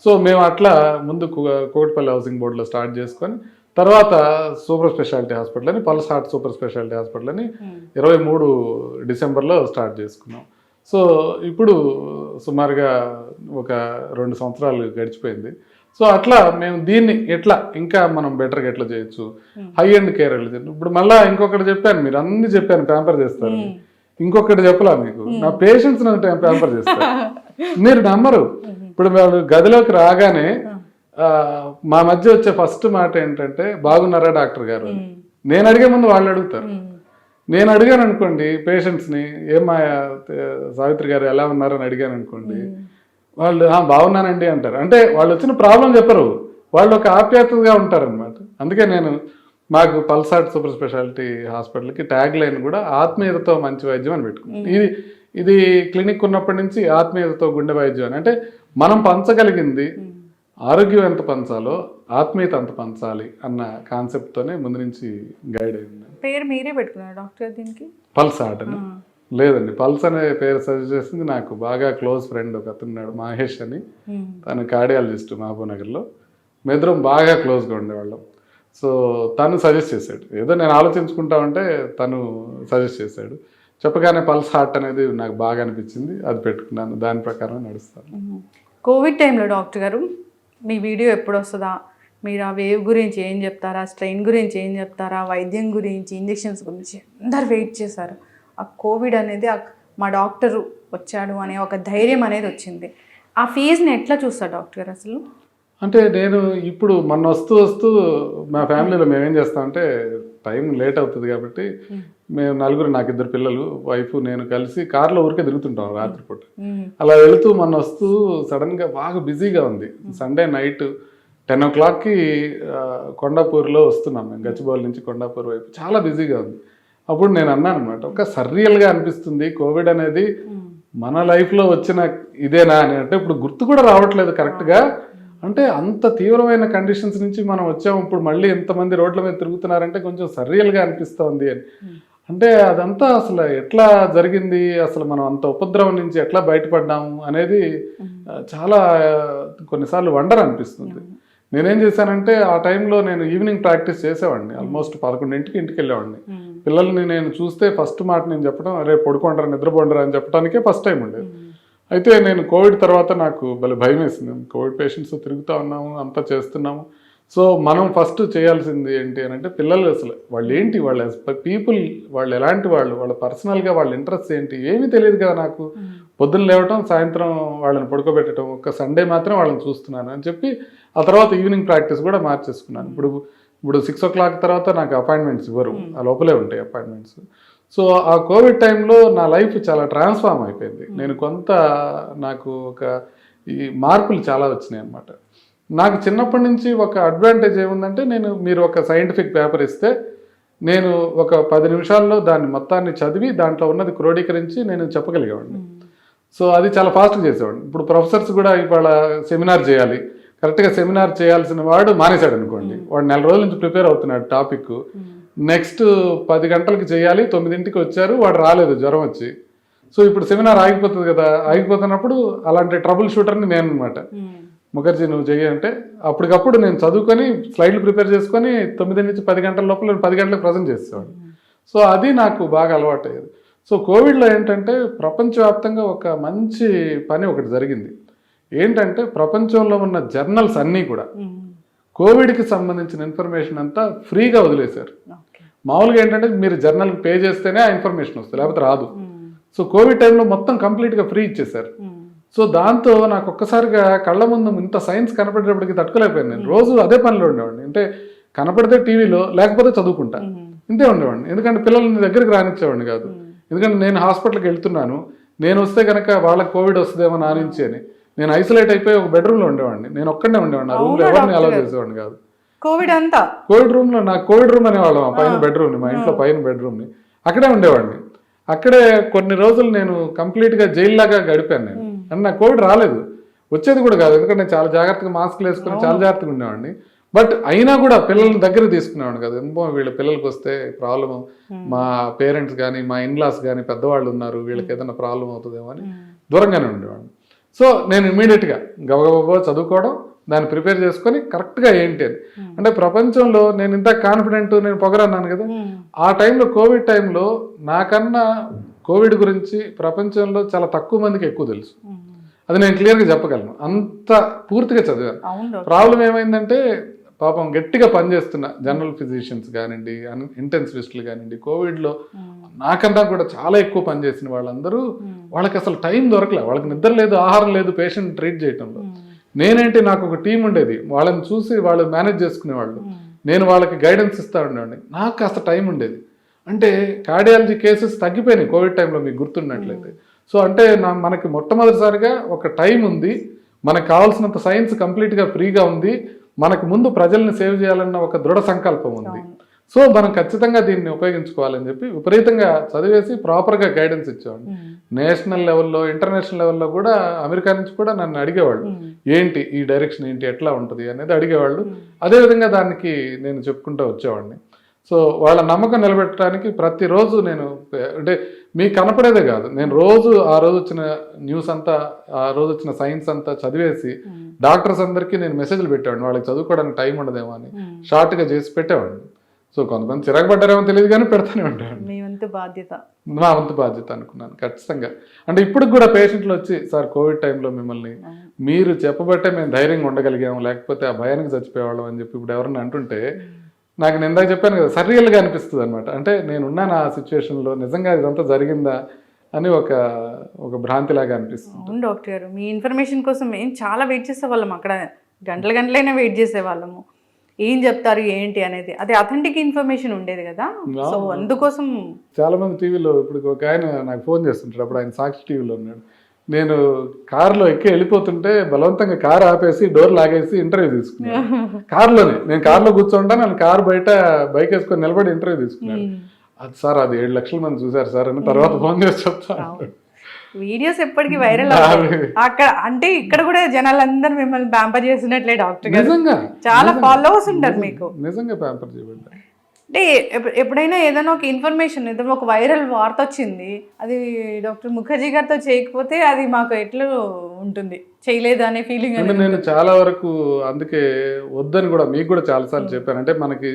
సో మేము అట్లా ముందు కోటిపల్లి హౌసింగ్ బోర్డులో స్టార్ట్ చేసుకొని తర్వాత సూపర్ స్పెషాలిటీ హాస్పిటల్ అని, pulse heart super speciality hospital అని 23 డిసెంబర్లో స్టార్ట్ చేసుకున్నాం. సో ఇప్పుడు సుమారుగా ఒక 2 సంవత్సరాలు గడిచిపోయింది. సో అట్లా మేము దీన్ని ఎట్లా ఇంకా మనం బెటర్గా ఎట్లా చేయొచ్చు, హై అండ్ కేర్ ఎట్లా చేయొచ్చు. ఇప్పుడు మళ్ళీ ఇంకొకటి చెప్పాను, మీరు అన్ని చెప్పాను ప్యాంపర్ చేస్తారు, ఇంకొకటి చెప్పలా మీకు, నా పేషెంట్స్ నన్ను ప్యాంపర్ చేస్తారు, మీరు నమ్మరు. ఇప్పుడు వాళ్ళు గదిలోకి రాగానే మా మధ్య వచ్చే ఫస్ట్ మాట ఏంటంటే, బాగున్నారా డాక్టర్ గారు, నేను అడిగే ముందు వాళ్ళు అడుగుతారు. నేను అడిగాను అనుకోండి పేషెంట్స్ని, ఏమా సావిత్రి గారు ఎలా ఉన్నారని అడిగాను అనుకోండి, వాళ్ళు బాగున్నానండి అంటారు. అంటే వాళ్ళు వచ్చిన ప్రాబ్లం చెప్పరు, వాళ్ళు ఒక ఆప్యాయతగా ఉంటారనమాట. అందుకే నేను మాకు పల్స్ హార్ట్ సూపర్ స్పెషాలిటీ హాస్పిటల్కి ట్యాగ్ లైన్ కూడా ఆత్మీయతతో మంచి వైద్యం అని పెట్టుకున్నాం. ఇది క్లినిక్ ఉన్నప్పటి నుంచి ఆత్మీయతతో గుండె వైద్యం అని, అంటే మనం పంచగలిగింది ఆరోగ్యం ఎంత పంచాలో ఆత్మీయత అంత పంచాలి అన్న కాన్సెప్ట్తోనే ముందు నుంచి గైడ్ అయింది. పేరు మీరే పెట్టుకున్నారు డాక్టర్ దీనికి? పల్స్ హార్ట్ అని లేదండి, పల్స్ అనే పేరు సజెస్ట్ చేసింది నాకు బాగా క్లోజ్ ఫ్రెండ్ ఒక అతనున్నాడు, మహేష్ అని, తను కార్డియాలజిస్ట్ మహబూబ్నగర్లో, మేమిద్దరం బాగా క్లోజ్గా ఉండేవాళ్ళం. సో తను సజెస్ట్ చేశాడు, ఏదో నేను ఆలోచించుకుంటా ఉంటే తను సజెస్ట్ చేశాడు, చెప్పగానే పల్స్ హార్ట్ అనేది నాకు బాగా అనిపించింది, అది పెట్టుకున్నాను, దాని ప్రకారం నడుస్తాను. కోవిడ్ టైంలో డాక్టర్ గారు మీ వీడియో ఎప్పుడు వస్తుందా, మీరు ఆ వేవ్ గురించి ఏం చెప్తారా, స్ట్రెయిన్ గురించి ఏం చెప్తారా, వైద్యం గురించి, ఇంజెక్షన్స్ గురించి అందరు వెయిట్ చేశారు. ఆ కోవిడ్ అనేది మా డాక్టరు వచ్చాడు అనే ఒక ధైర్యం అనేది వచ్చింది. ఆ ఫేజ్ని ఎట్లా చూస్తారు డాక్టర్ గారు అసలు? అంటే నేను ఇప్పుడు మొన్న వస్తూ మా ఫ్యామిలీలో మేమేం చేస్తామంటే టైం లేట్ అవుతుంది కాబట్టి మేము నలుగురు, నాకు 2 పిల్లలు, వైఫ్, నేను కలిసి కార్లో ఊరికే తిరుగుతుంటాం రాత్రిపూట. అలా వెళుతూ మొన్న వస్తూ సడన్గా బాగా బిజీగా ఉంది. సండే నైట్ 10 o'clockకి కొండాపూర్లో వస్తున్నాం మేము, గచ్చిబౌలి నుంచి కొండాపూర్ వైపు. చాలా బిజీగా ఉంది. అప్పుడు నేను అన్నాను అనమాట, ఒక సర్రియల్గా అనిపిస్తుంది కోవిడ్ అనేది మన లైఫ్లో వచ్చిన ఇదేనా అని. అంటే ఇప్పుడు గుర్తు కూడా రావట్లేదు కరెక్ట్గా. అంటే అంత తీవ్రమైన కండిషన్స్ నుంచి మనం వచ్చాము, ఇప్పుడు మళ్ళీ ఎంతమంది రోడ్ల మీద తిరుగుతున్నారంటే కొంచెం సర్రియల్గా అనిపిస్తోంది అని. అంటే అదంతా అసలు ఎట్లా జరిగింది, అసలు మనం అంత ఉపద్రవం నుంచి ఎట్లా బయటపడ్డాము అనేది చాలా కొన్నిసార్లు వండర్ అనిపిస్తుంది. నేనేం చేశానంటే ఆ టైంలో నేను ఈవినింగ్ ప్రాక్టీస్ చేసేవాడిని. ఆల్మోస్ట్ 11ంటికి ఇంటికి వెళ్ళేవాడిని. పిల్లల్ని నేను చూస్తే ఫస్ట్ మాట నేను చెప్పడం, అరే పడుకోండరా, నిద్రపోండరా అని చెప్పడానికే ఫస్ట్ టైం ఉండేది. అయితే నేను కోవిడ్ తర్వాత నాకు భయం వేసింది. కోవిడ్ పేషెంట్స్ తిరుగుతూ ఉన్నాము, అంతా చేస్తున్నాము. సో మనం ఫస్ట్ చేయాల్సింది ఏంటి అని అంటే, పిల్లలు అసలు వాళ్ళు ఏంటి, వాళ్ళ పీపుల్, వాళ్ళు ఎలాంటి వాళ్ళు, వాళ్ళ పర్సనల్గా వాళ్ళ ఇంట్రెస్ట్ ఏంటి ఏమీ తెలియదు కదా నాకు. పొద్దున్న లేవటం, సాయంత్రం వాళ్ళని పడుకోబెట్టడం, ఒక సండే మాత్రం వాళ్ళని చూస్తున్నాను అని చెప్పి ఆ తర్వాత ఈవినింగ్ ప్రాక్టీస్ కూడా మార్చేసుకున్నాను. ఇప్పుడు 6 o'clock తర్వాత నాకు అపాయింట్మెంట్స్ ఇవ్వరు, ఆ లోపలే ఉంటాయి అపాయింట్మెంట్స్. సో ఆ కోవిడ్ టైంలో నా లైఫ్ చాలా ట్రాన్స్ఫార్మ్ అయిపోయింది. నేను నాకు ఈ మార్పులు చాలా వచ్చినాయి అన్నమాట. నాకు చిన్నప్పటి నుంచి ఒక అడ్వాంటేజ్ ఏముందంటే, మీరు ఒక సైంటిఫిక్ పేపర్ ఇస్తే నేను ఒక 10 నిమిషాల్లో దాన్ని మొత్తాన్ని చదివి దాంట్లో ఉన్నది క్రోడీకరించి నేను చెప్పగలిగేవాడిని. సో అది చాలా ఫాస్ట్గా చేసేవాడిని. ఇప్పుడు ప్రొఫెసర్స్ కూడా ఇవాళ సెమినార్ చేయాలి, కరెక్ట్గా సెమినార్ చేయాల్సిన వాడు మానేశాడు అనుకోండి, వాడు 4 రోజుల నుంచి ప్రిపేర్ అవుతున్నాడు టాపిక్, నెక్స్ట్ 10 గంటలకు చేయాలి, 9ంటికి వచ్చారు, వాడు రాలేదు, జ్వరం వచ్చి. సో ఇప్పుడు సెమినార్ ఆగిపోతుంది కదా. ఆగిపోతున్నప్పుడు అలాంటి ట్రబుల్ షూటర్ని నేను అనమాట. ముఖర్జీ నువ్వు చెయ్యంటే అప్పటికప్పుడు నేను చదువుకొని స్లైడ్లు ప్రిపేర్ చేసుకొని 9 నుంచి 10 గంటల లోపల 10 గంటలకు ప్రజెంట్ చేసేవాడు. సో అది నాకు బాగా అలవాటు అయ్యేది. సో కోవిడ్లో ఏంటంటే ప్రపంచవ్యాప్తంగా ఒక మంచి పని ఒకటి జరిగింది. ఏంటంటే ప్రపంచంలో ఉన్న జర్నల్స్ అన్నీ కూడా కోవిడ్కి సంబంధించిన ఇన్ఫర్మేషన్ అంతా ఫ్రీగా వదిలేశారు. మామూలుగా ఏంటంటే మీరు జర్నల్కి పే చేస్తేనే ఆ ఇన్ఫర్మేషన్ వస్తుంది, లేకపోతే రాదు. సో కోవిడ్ టైంలో మొత్తం కంప్లీట్గా ఫ్రీ ఇచ్చేశారు. సో దాంతో నాకు ఒక్కసారిగా కళ్ళ ముందు ఇంత సైన్స్ కనపడేటప్పటికి తట్టుకోలేకపోయాను. నేను రోజు అదే పనిలో ఉండేవాడిని. అంటే కనపడితే టీవీలో, లేకపోతే చదువుకుంటా, ఇంతే ఉండేవాడిని. ఎందుకంటే పిల్లల్ని దగ్గరికి రానిచ్చేవాడిని కాదు. ఎందుకంటే నేను హాస్పిటల్కి వెళ్తున్నాను, నేను వస్తే కనుక వాళ్ళకి కోవిడ్ వస్తుందేమో నా నుంచి అని నేను ఐసోలేట్ అయిపోయి ఒక బెడ్రూమ్లో ఉండేవాడిని. నేను ఒక్కడే ఉండేవాడిని, ఆ రూమ్లో ఎవరిని అలౌ చేసేవాడిని కాదు. కోవిడ్ రూమ్లో, నాకు కోవిడ్ రూమ్ అనేవాళ్ళం, ఆ పైన బెడ్రూమ్ని, మా ఇంట్లో పైన బెడ్రూమ్ని, అక్కడే ఉండేవాడిని. అక్కడే కొన్ని రోజులు నేను కంప్లీట్గా జైల్లాగా గడిపాను నేను. అంటే నాకు కోవిడ్ రాలేదు, వచ్చేది కూడా కాదు, ఎందుకంటే నేను చాలా జాగ్రత్తగా మాస్క్లు వేసుకొని చాలా జాగ్రత్తగా ఉండేవాడిని. బట్ అయినా కూడా పిల్లల్ని దగ్గర తీసుకునేవాడిని కదా. ఎందుకో వీళ్ళ పిల్లలకి వస్తే ప్రాబ్లం, మా పేరెంట్స్ కానీ మా ఇన్లాస్ కానీ పెద్దవాళ్ళు ఉన్నారు, వీళ్ళకి ఏదైనా ప్రాబ్లం అవుతుందేమో అని దూరంగానే ఉండేవాడిని. సో నేను ఇమీడియట్గా గబగబా చదువుకోవడం, దాన్ని ప్రిపేర్ చేసుకొని కరెక్ట్గా ఏంటి అని. అంటే ప్రపంచంలో నేను ఇంత కాన్ఫిడెంట్, నేను పొగరన్నాను కదా, ఆ టైంలో కోవిడ్ టైంలో నాకన్నా కోవిడ్ గురించి ప్రపంచంలో చాలా తక్కువ మందికి ఎక్కువ తెలుసు. అది నేను క్లియర్గా చెప్పగలను, అంత పూర్తిగా చదివాను. ప్రాబ్లం ఏమైందంటే పాపం గట్టిగా పనిచేస్తున్న జనరల్ ఫిజిషియన్స్ కానివ్వండి, ఇంటెన్సివిస్టులు కానివ్వండి, కోవిడ్లో నాకన్నా కూడా చాలా ఎక్కువ పనిచేసిన వాళ్ళందరూ, వాళ్ళకి అసలు టైం దొరకలే, వాళ్ళకి నిద్ర లేదు, ఆహారం లేదు, పేషెంట్ ట్రీట్ చేయటంలో. నేనేంటి, నాకు ఒక టీం ఉండేది, వాళ్ళని చూసి వాళ్ళు మేనేజ్ చేసుకునేవాళ్ళు, నేను వాళ్ళకి గైడెన్స్ ఇస్తూ ఉండేవాడిని, నాకు కాస్త టైం ఉండేది. అంటే కార్డియాలజీ కేసెస్ తగ్గిపోయినాయి కోవిడ్ టైంలో, మీకు గుర్తున్నట్లయితే. సో అంటే మనకి మొట్టమొదటిసారిగా ఒక టైం ఉంది, మనకు కావాల్సినంత సైన్స్ కంప్లీట్గా ఫ్రీగా ఉంది, మనకు ముందు ప్రజల్ని సేవ్ చేయాలన్న ఒక దృఢ సంకల్పం ఉంది. సో మనం ఖచ్చితంగా దీన్ని ఉపయోగించుకోవాలని చెప్పి విపరీతంగా చదివేసి ప్రాపర్గా గైడెన్స్ ఇచ్చేవాడిని. నేషనల్ లెవెల్లో, ఇంటర్నేషనల్ లెవెల్లో కూడా అమెరికా నుంచి కూడా నన్ను అడిగేవాళ్ళు, ఏంటి ఈ డైరెక్షన్ ఏంటి, ఎట్లా ఉంటుంది అనేది అడిగేవాళ్ళు. అదేవిధంగా దానికి నేను చెప్పుకుంటూ వచ్చేవాడిని. సో వాళ్ళ నమ్మకం నిలబెట్టడానికి ప్రతిరోజు నేను, అంటే మీకు కనపడేదే కాదు, నేను రోజు ఆ రోజు వచ్చిన న్యూస్ అంతా, ఆ రోజు వచ్చిన సైన్స్ అంతా చదివేసి డాక్టర్స్ అందరికీ నేను మెసేజ్లు పెట్టేవాడిని, వాళ్ళకి చదువుకోవడానికి టైం ఉండదేమో అని షార్ట్గా చేసి పెట్టేవాడిని. సో కొంతమంది చిరగబడ్డారేమో తెలియదు కానీ పెడతానే ఉంటాను. మా వంతు బాధ్యత అనుకున్నాను ఖచ్చితంగా. అంటే ఇప్పుడు కూడా పేషెంట్లు వచ్చి, సార్ కోవిడ్ టైంలో మిమ్మల్ని మీరు చెప్పబట్టే మేము ధైర్యంగా ఉండగలిగాము, లేకపోతే ఆ భయానికి చచ్చిపోయేవాళ్ళం అని చెప్పి ఇప్పుడు ఎవరన్నా అంటుంటే నాకు నేను ఇందాక చెప్పాను కదా, సర్రియల్గా అనిపిస్తుంది అనమాట. అంటే నేనున్నాను ఆ సిచ్యువేషన్లో, నిజంగా ఇదంతా జరిగిందా అని ఒక ఒక భ్రాంతిలాగా అనిపిస్తుంది. అవును డాక్టర్ గారు, మీ ఇన్ఫర్మేషన్ కోసం మేము చాలా వెయిట్ చేసేవాళ్ళం అక్కడ, గంటలైనా వెయిట్ చేసేవాళ్ళము ఏం చెప్తారు ఏంటి అనేది. అది అథెంటిక్ ఇన్ఫర్మేషన్ ఉండేది కదా, సో అందుకోసం చాలా మంది టీవీలో ఇప్పుడు ఒక ఆయన నాకు ఫోన్ చేస్తుంటాడు, అప్పుడు ఆయన సాక్షి టీవీలో ఉన్నాడు. నేను కారులో ఎక్కి వెళ్ళిపోతుంటే బలవంతంగా కారు ఆపేసి డోర్ లాగేసి ఇంటర్వ్యూ తీసుకున్నాను కారులోనే. నేను కారులో కూర్చుంటా, నన్ను కారు బయట బైక్ వేసుకొని నిలబడి ఇంటర్వ్యూ తీసుకున్నాను. అది సార్ అది 7 లక్షల మంది చూసారు సార్ అని తర్వాత ఫోన్ చేసి చెప్తాను. వీడియోస్ ఎప్పటికీ వైరల్ అక్కడ, అంటే ఇక్కడ కూడా జనాలందరూ మిమ్మల్ని ప్యాంపర్ చేసినట్లే డాక్టర్ గారు. నిజంగా చాలా ఫాలోవర్స్ ఉంటారు మీకు. నిజంగా ప్యాంపర్ చేయబడ్డా. అంటే ఎప్పుడైనా ఏదైనా ఒక ఇన్ఫర్మేషన్, ఏదైనా ఒక వైరల్ వార్త వచ్చింది, అది డాక్టర్ ముఖర్జీ గారితో చేయకపోతే అది మాకు ఎట్లా ఉంటుంది, చేయలేదు అనే ఫీలింగ్. అంటే నేను చాలా వరకు అందుకే వద్దని కూడా మీకు కూడా చాలాసార్లు చెప్పాను. అంటే మనకి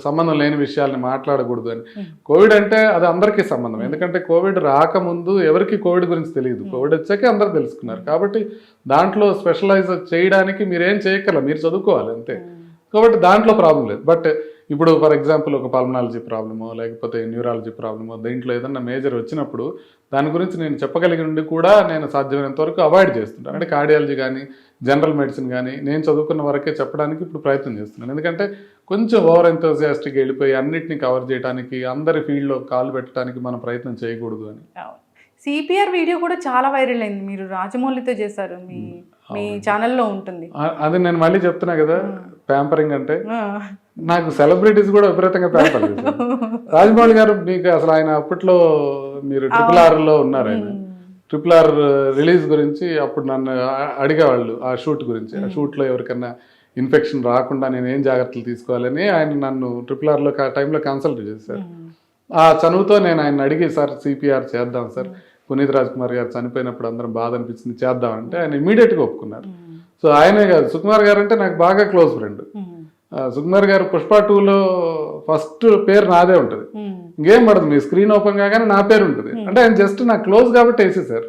సంబంధం లేని విషయాల్ని మాట్లాడకూడదు అని. కోవిడ్ అంటే అది అందరికీ సంబంధం, ఎందుకంటే కోవిడ్ రాకముందు ఎవరికి కోవిడ్ గురించి తెలియదు, కోవిడ్ వచ్చాకే అందరు తెలుసుకున్నారు. కాబట్టి దాంట్లో స్పెషలైజ్ చేయడానికి మీరేం చేయగల, మీరు చదువుకోవాలి అంతే. కాబట్టి దాంట్లో ప్రాబ్లం లేదు. బట్ ఇప్పుడు ఫర్ ఎగ్జాంపుల్ ఒక పల్మనాలజీ ప్రాబ్లమో లేకపోతే న్యూరాలజీ ప్రాబ్లమో దీంట్లో ఏదన్నా మేజర్ వచ్చినప్పుడు దాని గురించి నేను చెప్పగలిగి ఉండి కూడా నేను సాధ్యమైనంత వరకు అవాయిడ్ చేస్తుంటాను. అంటే కార్డియాలజీ కానీ జనరల్ మెడిసిన్ కానీ నేను చదువుకున్న వరకే చెప్పడానికి ఇప్పుడు ప్రయత్నం చేస్తున్నాను. ఎందుకంటే కొంచెం ఓవర్ ఎంతోజియాస్టిక్గా వెళ్ళిపోయి అన్నిటిని కవర్ చేయడానికి, అందరి ఫీల్డ్లో కాలు పెట్టడానికి మనం ప్రయత్నం చేయకూడదు అని. సిపిఆర్ వీడియో కూడా చాలా వైరల్ అయింది, మీరు రాజమౌళితో చేశారు, మీ ఛానల్లో ఉంటుంది అది. నేను మళ్ళీ చెప్తున్నా కదా, ప్యాంపరింగ్ అంటే నాకు సెలబ్రిటీస్ కూడా విపరీతంగా ప్యాంపర్ చేశారు. రాజమౌళి గారు మీకు అసలు ఆయన అప్పట్లో మీరు RRRలో ఉన్నారు, ఆయన RRR రిలీజ్ గురించి అప్పుడు నన్ను అడిగేవాళ్ళు ఆ షూట్ గురించి. ఆ షూట్లో ఎవరికన్నా ఇన్ఫెక్షన్ రాకుండా నేను ఏం జాగ్రత్తలు తీసుకోవాలని ఆయన నన్ను RRRలో టైంలో కన్సల్ట్ చేశారు. ఆ చనువుతో నేను ఆయన అడిగి, సార్ సిపిఆర్ చేద్దాం సార్, పునీత్ రాజ్ కుమార్ గారు చనిపోయినప్పుడు అందరం బాధ అనిపించింది చేద్దామంటే ఆయన ఇమీడియట్గా ఒప్పుకున్నారు. సో ఆయనే కాదు, సుకుమార్ గారు అంటే నాకు బాగా క్లోజ్ ఫ్రెండ్. సుకుమార్ గారు పుష్ప 2లో ఫస్ట్ పేరు నాదే ఉంటుంది, ఇంకేం పడదు, మీ స్క్రీన్ ఓపెన్ కాగానే నా పేరు ఉంటుంది. అంటే ఆయన జస్ట్ నాకు క్లోజ్ కాబట్టి వేసేసారు.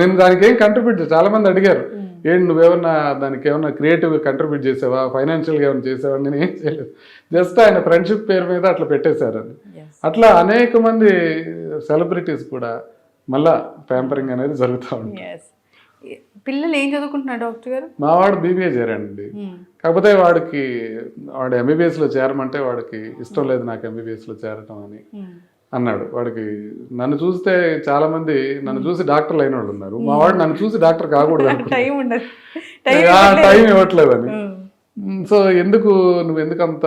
నేను దానికి ఏం కంట్రిబ్యూట్ చేసి, చాలా మంది అడిగారు ఏంటి నువ్వేమన్నా దానికి ఏమన్నా క్రియేటివ్గా కంట్రిబ్యూట్ చేసావా, ఫైనాన్షియల్గా ఏమైనా చేసావా, నేను ఏం చేయలేదు, జస్ట్ ఆయన ఫ్రెండ్షిప్ పేరు మీద అట్లా పెట్టేశారు అని. అట్లా అనేక మంది సెలబ్రిటీస్ కూడా మళ్ళా ప్యాంపరింగ్ అనేది జరుగుతూ ఉంటుంది. పిల్లలు ఏం చదువుకుంటున్నారు డాక్టర్ గారు? మా వాడు BBA చేరాడండి. కాకపోతే వాడు MBBSలో చేరమంటే వాడికి ఇష్టం లేదు నాకు MBBSలో చేరటం అని అన్నాడు. వాడికి నన్ను చూస్తే చాలా మంది నన్ను చూసి డాక్టర్లు అయిన వాళ్ళు ఉన్నారు, మా వాడు నన్ను చూసి డాక్టర్ కాకూడదు, టైం ఇవ్వట్లేదని. సో నువ్వు ఎందుకు అంత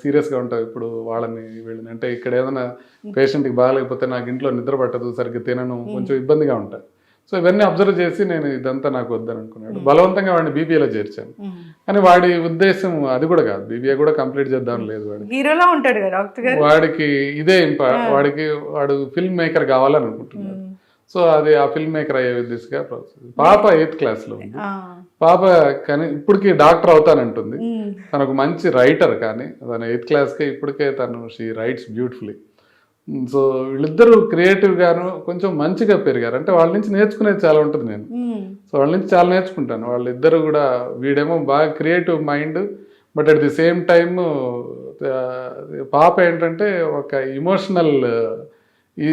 సీరియస్గా ఉంటావు ఇప్పుడు వాళ్ళని వీళ్ళని అంటే, ఇక్కడ ఏదైనా పేషెంట్కి బాగాలేకపోతే నాకు ఇంట్లో నిద్ర పట్టదు, సరిగ్గా తినను, కొంచెం ఇబ్బందిగా ఉంటాయి. సో ఇవన్నీ అబ్జర్వ్ చేసి నేను ఇదంతా నాకు వద్దని అనుకున్నాడు. బలవంతంగా వాడిని BBAలో చేర్చాను. కానీ వాడి ఉద్దేశం అది కూడా కాదు, BBA కూడా కంప్లీట్ చేద్దాం లేదు. వాడికి హీరోలా ఉంటాడు కదా డాక్టర్ గారు, వాడికి ఇదే వాడు ఫిల్మ్ మేకర్ కావాలని అనుకుంటున్నాడు. సో అది ఆ ఫిల్మ్ మేకర్ అయ్యే దిశగా ప్రాసెస్. పాప 8th క్లాస్లో ఉంది. పాప కానీ ఇప్పటికీ డాక్టర్ అవుతానంటుంది. తను ఒక మంచి రైటర్, కానీ తను 8th క్లాస్కే ఇప్పటికే షీ రైట్స్ బ్యూటిఫుల్లీ. సో వీళ్ళిద్దరూ క్రియేటివ్ గాను కొంచెం మంచిగా పెరిగారు. అంటే వాళ్ళ నుంచి నేర్చుకునేది చాలా ఉంటుంది నేను. సో వాళ్ళ నుంచి చాలా నేర్చుకుంటాను. వాళ్ళిద్దరు కూడా, వీడేమో బాగా creative mind, but at the same time పాప ఏంటంటే ఒక ఇమోషనల్ ఈ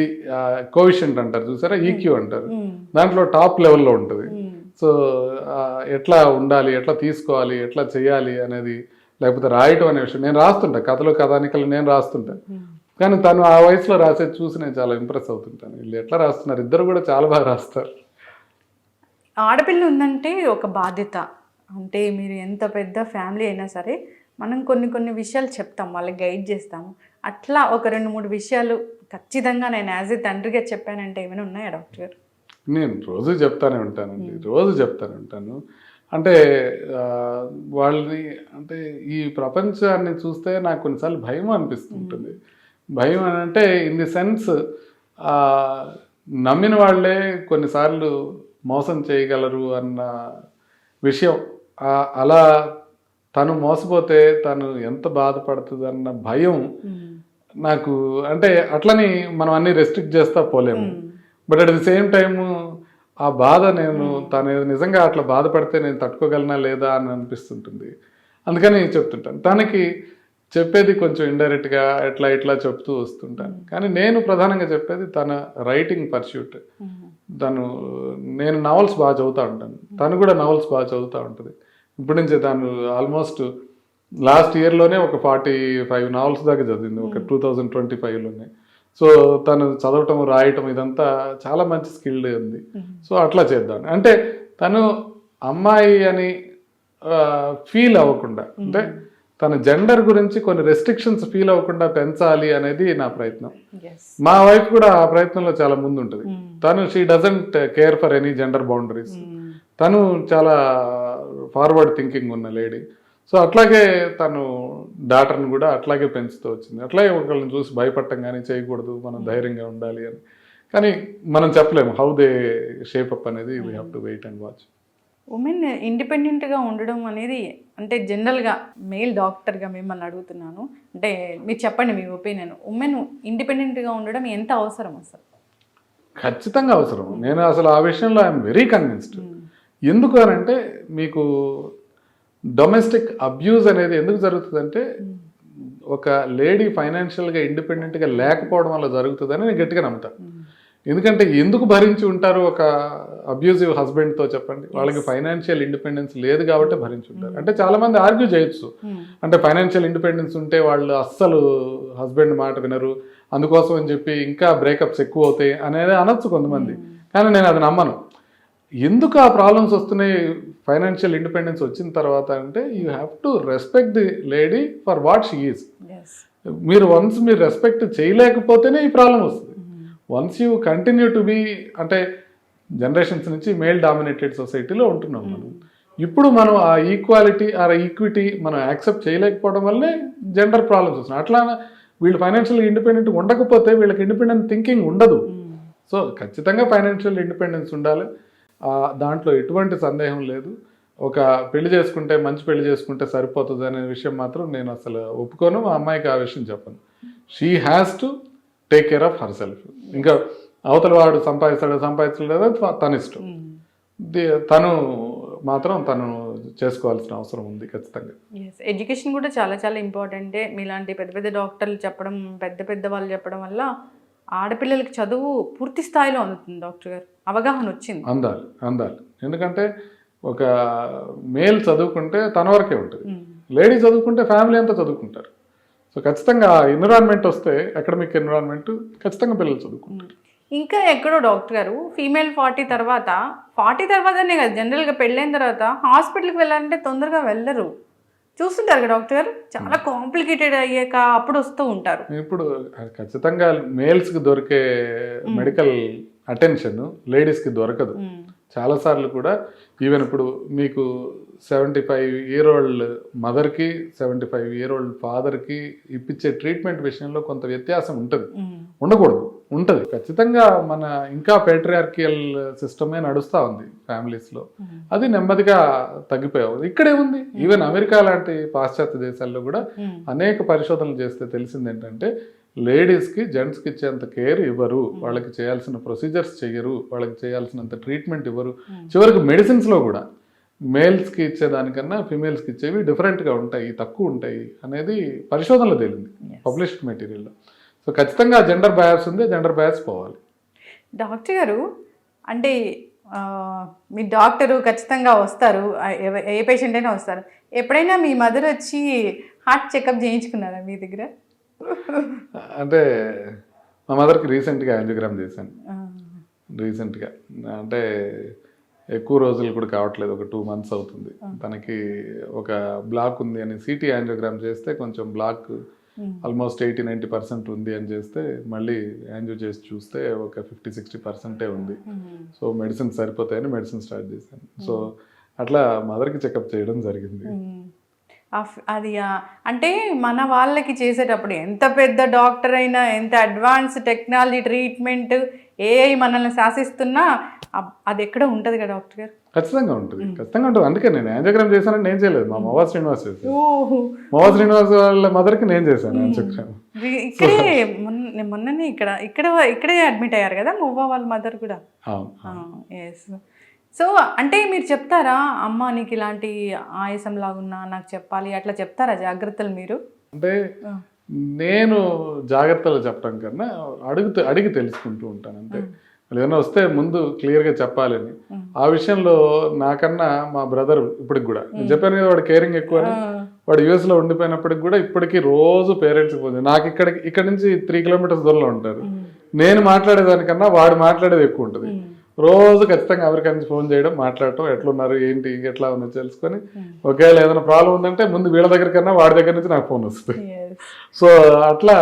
కోవిషెంట్ అంటారు చూసారా, EQ అంటారు, దాంట్లో టాప్ లెవెల్లో ఉంటుంది. సో ఎట్లా ఉండాలి, ఎట్లా తీసుకోవాలి, ఎట్లా చేయాలి అనేది, లేకపోతే రాయటం అనే విషయం నేను రాస్తుంటా, కథలు కథానికలు నేను రాస్తుంటా. కానీ తను ఆ వయసులో రాసేది చూసి నేను చాలా ఇంప్రెస్ అవుతుంటాను. వీళ్ళు ఎట్లా రాస్తున్నారు, ఇద్దరు కూడా చాలా బాగా రాస్తారు. ఆడపిల్ల ఉందంటే ఒక బాధ్యత, అంటే మీరు ఎంత పెద్ద ఫ్యామిలీ అయినా సరే మనం కొన్ని విషయాలు చెప్తాం, వాళ్ళకి గైడ్ చేస్తాము. అట్లా ఒక 2-3 విషయాలు ఖచ్చితంగా నేను యాజ్ ఏ తండ్రిగా చెప్పానంటే ఏమైనా ఉన్నాయా డాక్టర్ గారు? నేను రోజు చెప్తానే ఉంటాను. అంటే వాళ్ళని, అంటే ఈ ప్రపంచాన్ని చూస్తే నాకు కొన్నిసార్లు భయం అనిపిస్తుంటుంది. భయం అని అంటే ఇన్ ది సెన్స్, నమ్మిన వాళ్ళే కొన్నిసార్లు మోసం చేయగలరు అన్న విషయం. అలా తను మోసపోతే తను ఎంత బాధపడుతుంది అన్న భయం నాకు. అంటే అట్లని మనం అన్ని రెస్ట్రిక్ట్ చేస్తా పోలేము, but at the same time ఆ బాధ నేను తను నిజంగా అట్లా బాధపడితే నేను తట్టుకోగలనా లేదా అని అనిపిస్తుంటుంది. అందుకని చెప్తుంటాను. తనకి చెప్పేది కొంచెం ఇండైరెక్ట్గా ఎట్లా ఇట్లా చెప్తూ వస్తుంటాను. కానీ నేను ప్రధానంగా చెప్పేది తన రైటింగ్ పర్స్యూట్. నేను నవల్స్ బాగా చదువుతూ ఉంటాను, తను కూడా నవల్స్ బాగా చదువుతూ ఉంటుంది. ఇప్పటి నుంచే తను ఆల్మోస్ట్ లాస్ట్ ఇయర్లోనే ఒక 45 నవల్స్ దాకా చదివింది, ఒక 2025లోనే. సో తను చదవటం రాయటం ఇదంతా చాలా మంచి స్కిల్డ్ ఉంది. సో అట్లా చేద్దాం అంటే తను అమ్మాయి అని ఫీల్ అవ్వకుండా, అంటే తన జెండర్ గురించి కొన్ని రెస్ట్రిక్షన్స్ ఫీల్ అవ్వకుండా పెంచాలి అనేది నా ప్రయత్నం. మా వైఫ్ కూడా ఆ ప్రయత్నంలో చాలా ముందు ఉంటుంది. తను she doesn't care for any gender boundaries. తను చాలా ఫార్వర్డ్ థింకింగ్ ఉన్న లేడీ. సో అట్లాగే తను డాటర్ని కూడా అట్లాగే పెంచుతూ వచ్చింది. అట్లాగే ఒకళ్ళని చూసి భయపడటం కానీ చేయకూడదు, మనం ధైర్యంగా ఉండాలి అని. కానీ మనం చెప్పలేము హౌ దే షేప్ అప్ అనేది. We have to wait and watch. Women ఇండిపెండెంట్గా ఉండడం అనేది, అంటే జనరల్గా మేల్ డాక్టర్గా మిమ్మల్ని అడుగుతున్నాను, అంటే మీరు చెప్పండి మీ ఒపీనియన్. ఉమెన్ ఇండిపెండెంట్గా ఉండడం ఎంత అవసరం అసలు? ఖచ్చితంగా అవసరం. నేను అసలు ఆ విషయంలో ఐఎమ్ వెరీ కన్విన్స్డ్. ఎందుకు అని అంటే, మీకు డొమెస్టిక్ అబ్యూజ్ అనేది ఎందుకు జరుగుతుందంటే ఒక లేడీ ఫైనాన్షియల్గా ఇండిపెండెంట్గా లేకపోవడం వల్ల జరుగుతుందని నేను గట్టిగా నమ్ముతాను. ఎందుకంటే ఎందుకు భరించి ఉంటారు ఒక అబ్యూజివ్ హస్బెండ్తో చెప్పండి? వాళ్ళకి ఫైనాన్షియల్ ఇండిపెండెన్స్ లేదు కాబట్టి భరించి ఉంటారు. అంటే చాలా మంది ఆర్గ్యూ చేయొచ్చు, అంటే ఫైనాన్షియల్ ఇండిపెండెన్స్ ఉంటే వాళ్ళు అస్సలు హస్బెండ్ మాట వినరు, అందుకోసం అని చెప్పి ఇంకా బ్రేకప్స్ ఎక్కువ అవుతాయి అనేది అనొచ్చు కొంతమంది. కానీ నేను అది నమ్మను. ఎందుకు ఆ ప్రాబ్లమ్స్ వస్తున్నాయి ఫైనాన్షియల్ ఇండిపెండెన్స్ వచ్చిన తర్వాత అంటే, you have to respect the lady for what she is. మీరు మీరు రెస్పెక్ట్ చేయలేకపోతేనే ఈ ప్రాబ్లం వస్తుంది. Once you continue to be, అంటే జనరేషన్స్ నుంచి మేల్ డామినేటెడ్ సొసైటీలో ఉంటున్నాం మనం. ఇప్పుడు మనం ఆ ఈక్వాలిటీ ఆ ఈక్విటీ మనం యాక్సెప్ట్ చేయలేకపోవడం వల్లే జెండర్ ప్రాబ్లమ్స్ వస్తున్నాయి. అట్లా వీళ్ళు ఫైనాన్షియల్ ఇండిపెండెంట్ ఉండకపోతే వీళ్ళకి ఇండిపెండెంట్ థింకింగ్ ఉండదు. సో ఖచ్చితంగా ఫైనాన్షియల్ ఇండిపెండెన్స్ ఉండాలి, దాంట్లో ఎటువంటి సందేహం లేదు. ఒక పెళ్లి చేసుకుంటే మంచి పెళ్లి చేసుకుంటే సరిపోతుంది అనే విషయం మాత్రం నేను అసలు ఒప్పుకోను. మా అమ్మాయికి ఆ విషయం చెప్పను. She has to take care of her self. ఇంకా అవతల వాడు సంపాదించలేదో తన ఇష్టం. తను మాత్రం తను చేసుకోవాల్సిన అవసరం ఉంది ఖచ్చితంగా. ఎడ్యుకేషన్ కూడా చాలా చాలా ఇంపార్టెంటే. మీలాంటి పెద్ద పెద్ద డాక్టర్లు చెప్పడం, పెద్ద పెద్ద వాళ్ళు చెప్పడం వల్ల ఆడపిల్లలకి చదువు పూర్తి స్థాయిలో అందుతుంది. డాక్టర్ గారు అవగాహన వచ్చింది. అందాలి. ఎందుకంటే ఒక మేల్ చదువుకుంటే తన వరకే ఉంటుంది, లేడీ చదువుకుంటే ఫ్యామిలీ అంతా చదువుకుంటారు. సో ఖచ్చితంగా ఎన్విరాన్మెంట్ వస్తే, అకాడమిక్ ఎన్విరాన్మెంట్, ఖచ్చితంగా పిల్లలు చదువుకుంటారు. ఇంకా ఎక్కడో డాక్టర్ గారు ఫీమేల్ 40 తర్వాతనే కదా, జనరల్గా పెళ్ళైన తర్వాత హాస్పిటల్కి వెళ్ళాలంటే తొందరగా వెళ్ళరు. చూస్తుంటారు కదా డాక్టర్ గారు, చాలా కాంప్లికేటెడ్ అయ్యాక అప్పుడు వస్తూ ఉంటారు. ఇప్పుడు ఖచ్చితంగా మేల్స్కి దొరికే మెడికల్ అటెన్షన్ లేడీస్కి దొరకదు చాలాసార్లు కూడా. ఈవెన్ ఇప్పుడు మీకు 75-year-old మదర్కి 75-year-old ఫాదర్కి ఇప్పించే ట్రీట్మెంట్ విషయంలో కొంత వ్యత్యాసం ఉంటుంది, ఉండకూడదు, ఉంటుంది ఖచ్చితంగా. మన ఇంకా పేట్రియార్కియల్ సిస్టమే నడుస్తూ ఉంది ఫ్యామిలీస్లో. అది నెమ్మదిగా తగ్గిపోయావు. ఇక్కడే ఉంది. ఈవెన్ అమెరికా లాంటి పాశ్చాత్య దేశాల్లో కూడా అనేక పరిశోధనలు చేస్తే తెలిసింది ఏంటంటే, లేడీస్కి జెంట్స్కి ఇచ్చేంత కేర్ ఇవ్వరు, వాళ్ళకి చేయాల్సిన ప్రొసీజర్స్ చెయ్యరు, వాళ్ళకి చేయాల్సినంత ట్రీట్మెంట్ ఇవ్వరు. చివరికి మెడిసిన్స్లో కూడా మేల్స్కి ఇచ్చేదానికన్నా ఫిమేల్స్కి ఇచ్చేవి డిఫరెంట్గా ఉంటాయి, తక్కువ ఉంటాయి అనేది పరిశోధనలో తేలింది, పబ్లిష్డ్ మెటీరియల్లో. సో ఖచ్చితంగా జెండర్ బయాస్ ఉంది, జెండర్ బయాస్ పోవాలి. డాక్టర్ గారు, అంటే మీ డాక్టరు ఖచ్చితంగా వస్తారు, ఏ పేషెంట్ అయినా వస్తారు. ఎప్పుడైనా మీ మదర్ వచ్చి హార్ట్ చెకప్ చేయించుకున్నారా మీ దగ్గర? అంటే మా మదర్కి రీసెంట్గా యాంజియోగ్రామ్ చేశాను. రీసెంట్గా అంటే ఎక్కువ రోజులు కూడా కావట్లేదు, ఒక 2 months అవుతుంది. తనకి ఒక బ్లాక్ ఉంది అని సిటీ యాంజియోగ్రామ్ చేస్తే కొంచెం బ్లాక్ ఆల్మోస్ట్ 80-90% ఉంది అని చేస్తే, మళ్ళీ యాంజియో చేసి చూస్తే ఒక 50-60% ఉంది. సో మెడిసిన్ సరిపోతాయని మెడిసిన్ స్టార్ట్ చేశాను. సో అట్లా మదర్కి చెకప్ చేయడం జరిగింది. అది అంటే మన వాళ్ళకి చేసేటప్పుడు ఎంత పెద్ద డాక్టర్ అయినా, ఎంత అడ్వాన్స్ టెక్నాలజీ ట్రీట్మెంట్ ఏఐ మనల్ని శాసిస్తున్నా అది ఎక్కడ ఉంటుంది కదా డాక్టర్ గారు. ఖచ్చితంగా ఉంటుంది, ఖచ్చితంగా ఉంటుంది. అందుకే నేను యాంజియోగ్రామ్ చేశానని నేను చేయలేదు, మా మవా శ్రీనివాస్ చేశాను. ఓహో, మవా శ్రీనివాస్ వాళ్ళ మదర్కి నేను చేశాను యాంజియోగ్రామ్. ఇక్కడే మొన్ననే ఇక్కడే అడ్మిట్ అయ్యారు కదా మువ్వ వాళ్ళ మదర్ కూడా. ఎస్. సో అంటే మీరు చెప్తారా, అమ్మ నీకు ఇలాంటి ఆయాసం లాగున్నా నాకు చెప్పాలి అట్లా చెప్తారా జాగ్రత్తలు మీరు? అంటే నేను జాగ్రత్తలు చెప్పడం కన్నా అడిగి తెలుసుకుంటూ ఉంటాను అంతే. ఏదైనా వస్తే ముందు క్లియర్గా చెప్పాలని. ఆ విషయంలో నాకన్నా మా బ్రదర్ ఇప్పటికి కూడా, నేను చెప్పాను కదా వాడు కేరింగ్ ఎక్కువ అని, వాడు యూఎస్లో ఉండిపోయినప్పటికి కూడా ఇప్పటికీ రోజు పేరెంట్స్కి పోతుంది. నాకు ఇక్కడ నుంచి 3 కిలోమీటర్స్ దూరంలో ఉంటారు. నేను మాట్లాడేదానికన్నా వాడు మాట్లాడేది ఎక్కువ ఉంటుంది. రోజు ఖచ్చితంగా అమెరికా నుంచి ఫోన్ చేయడం, మాట్లాడటం, ఎట్లున్నారు ఏంటి ఎట్లా ఉన్నది తెలుసుకొని, ఒకవేళ ఏదైనా ప్రాబ్లం ఉందంటే ముందు వీళ్ళ దగ్గర కన్నా వాడి దగ్గర నుంచి నాకు ఫోన్ వస్తుంది. సో అట్లా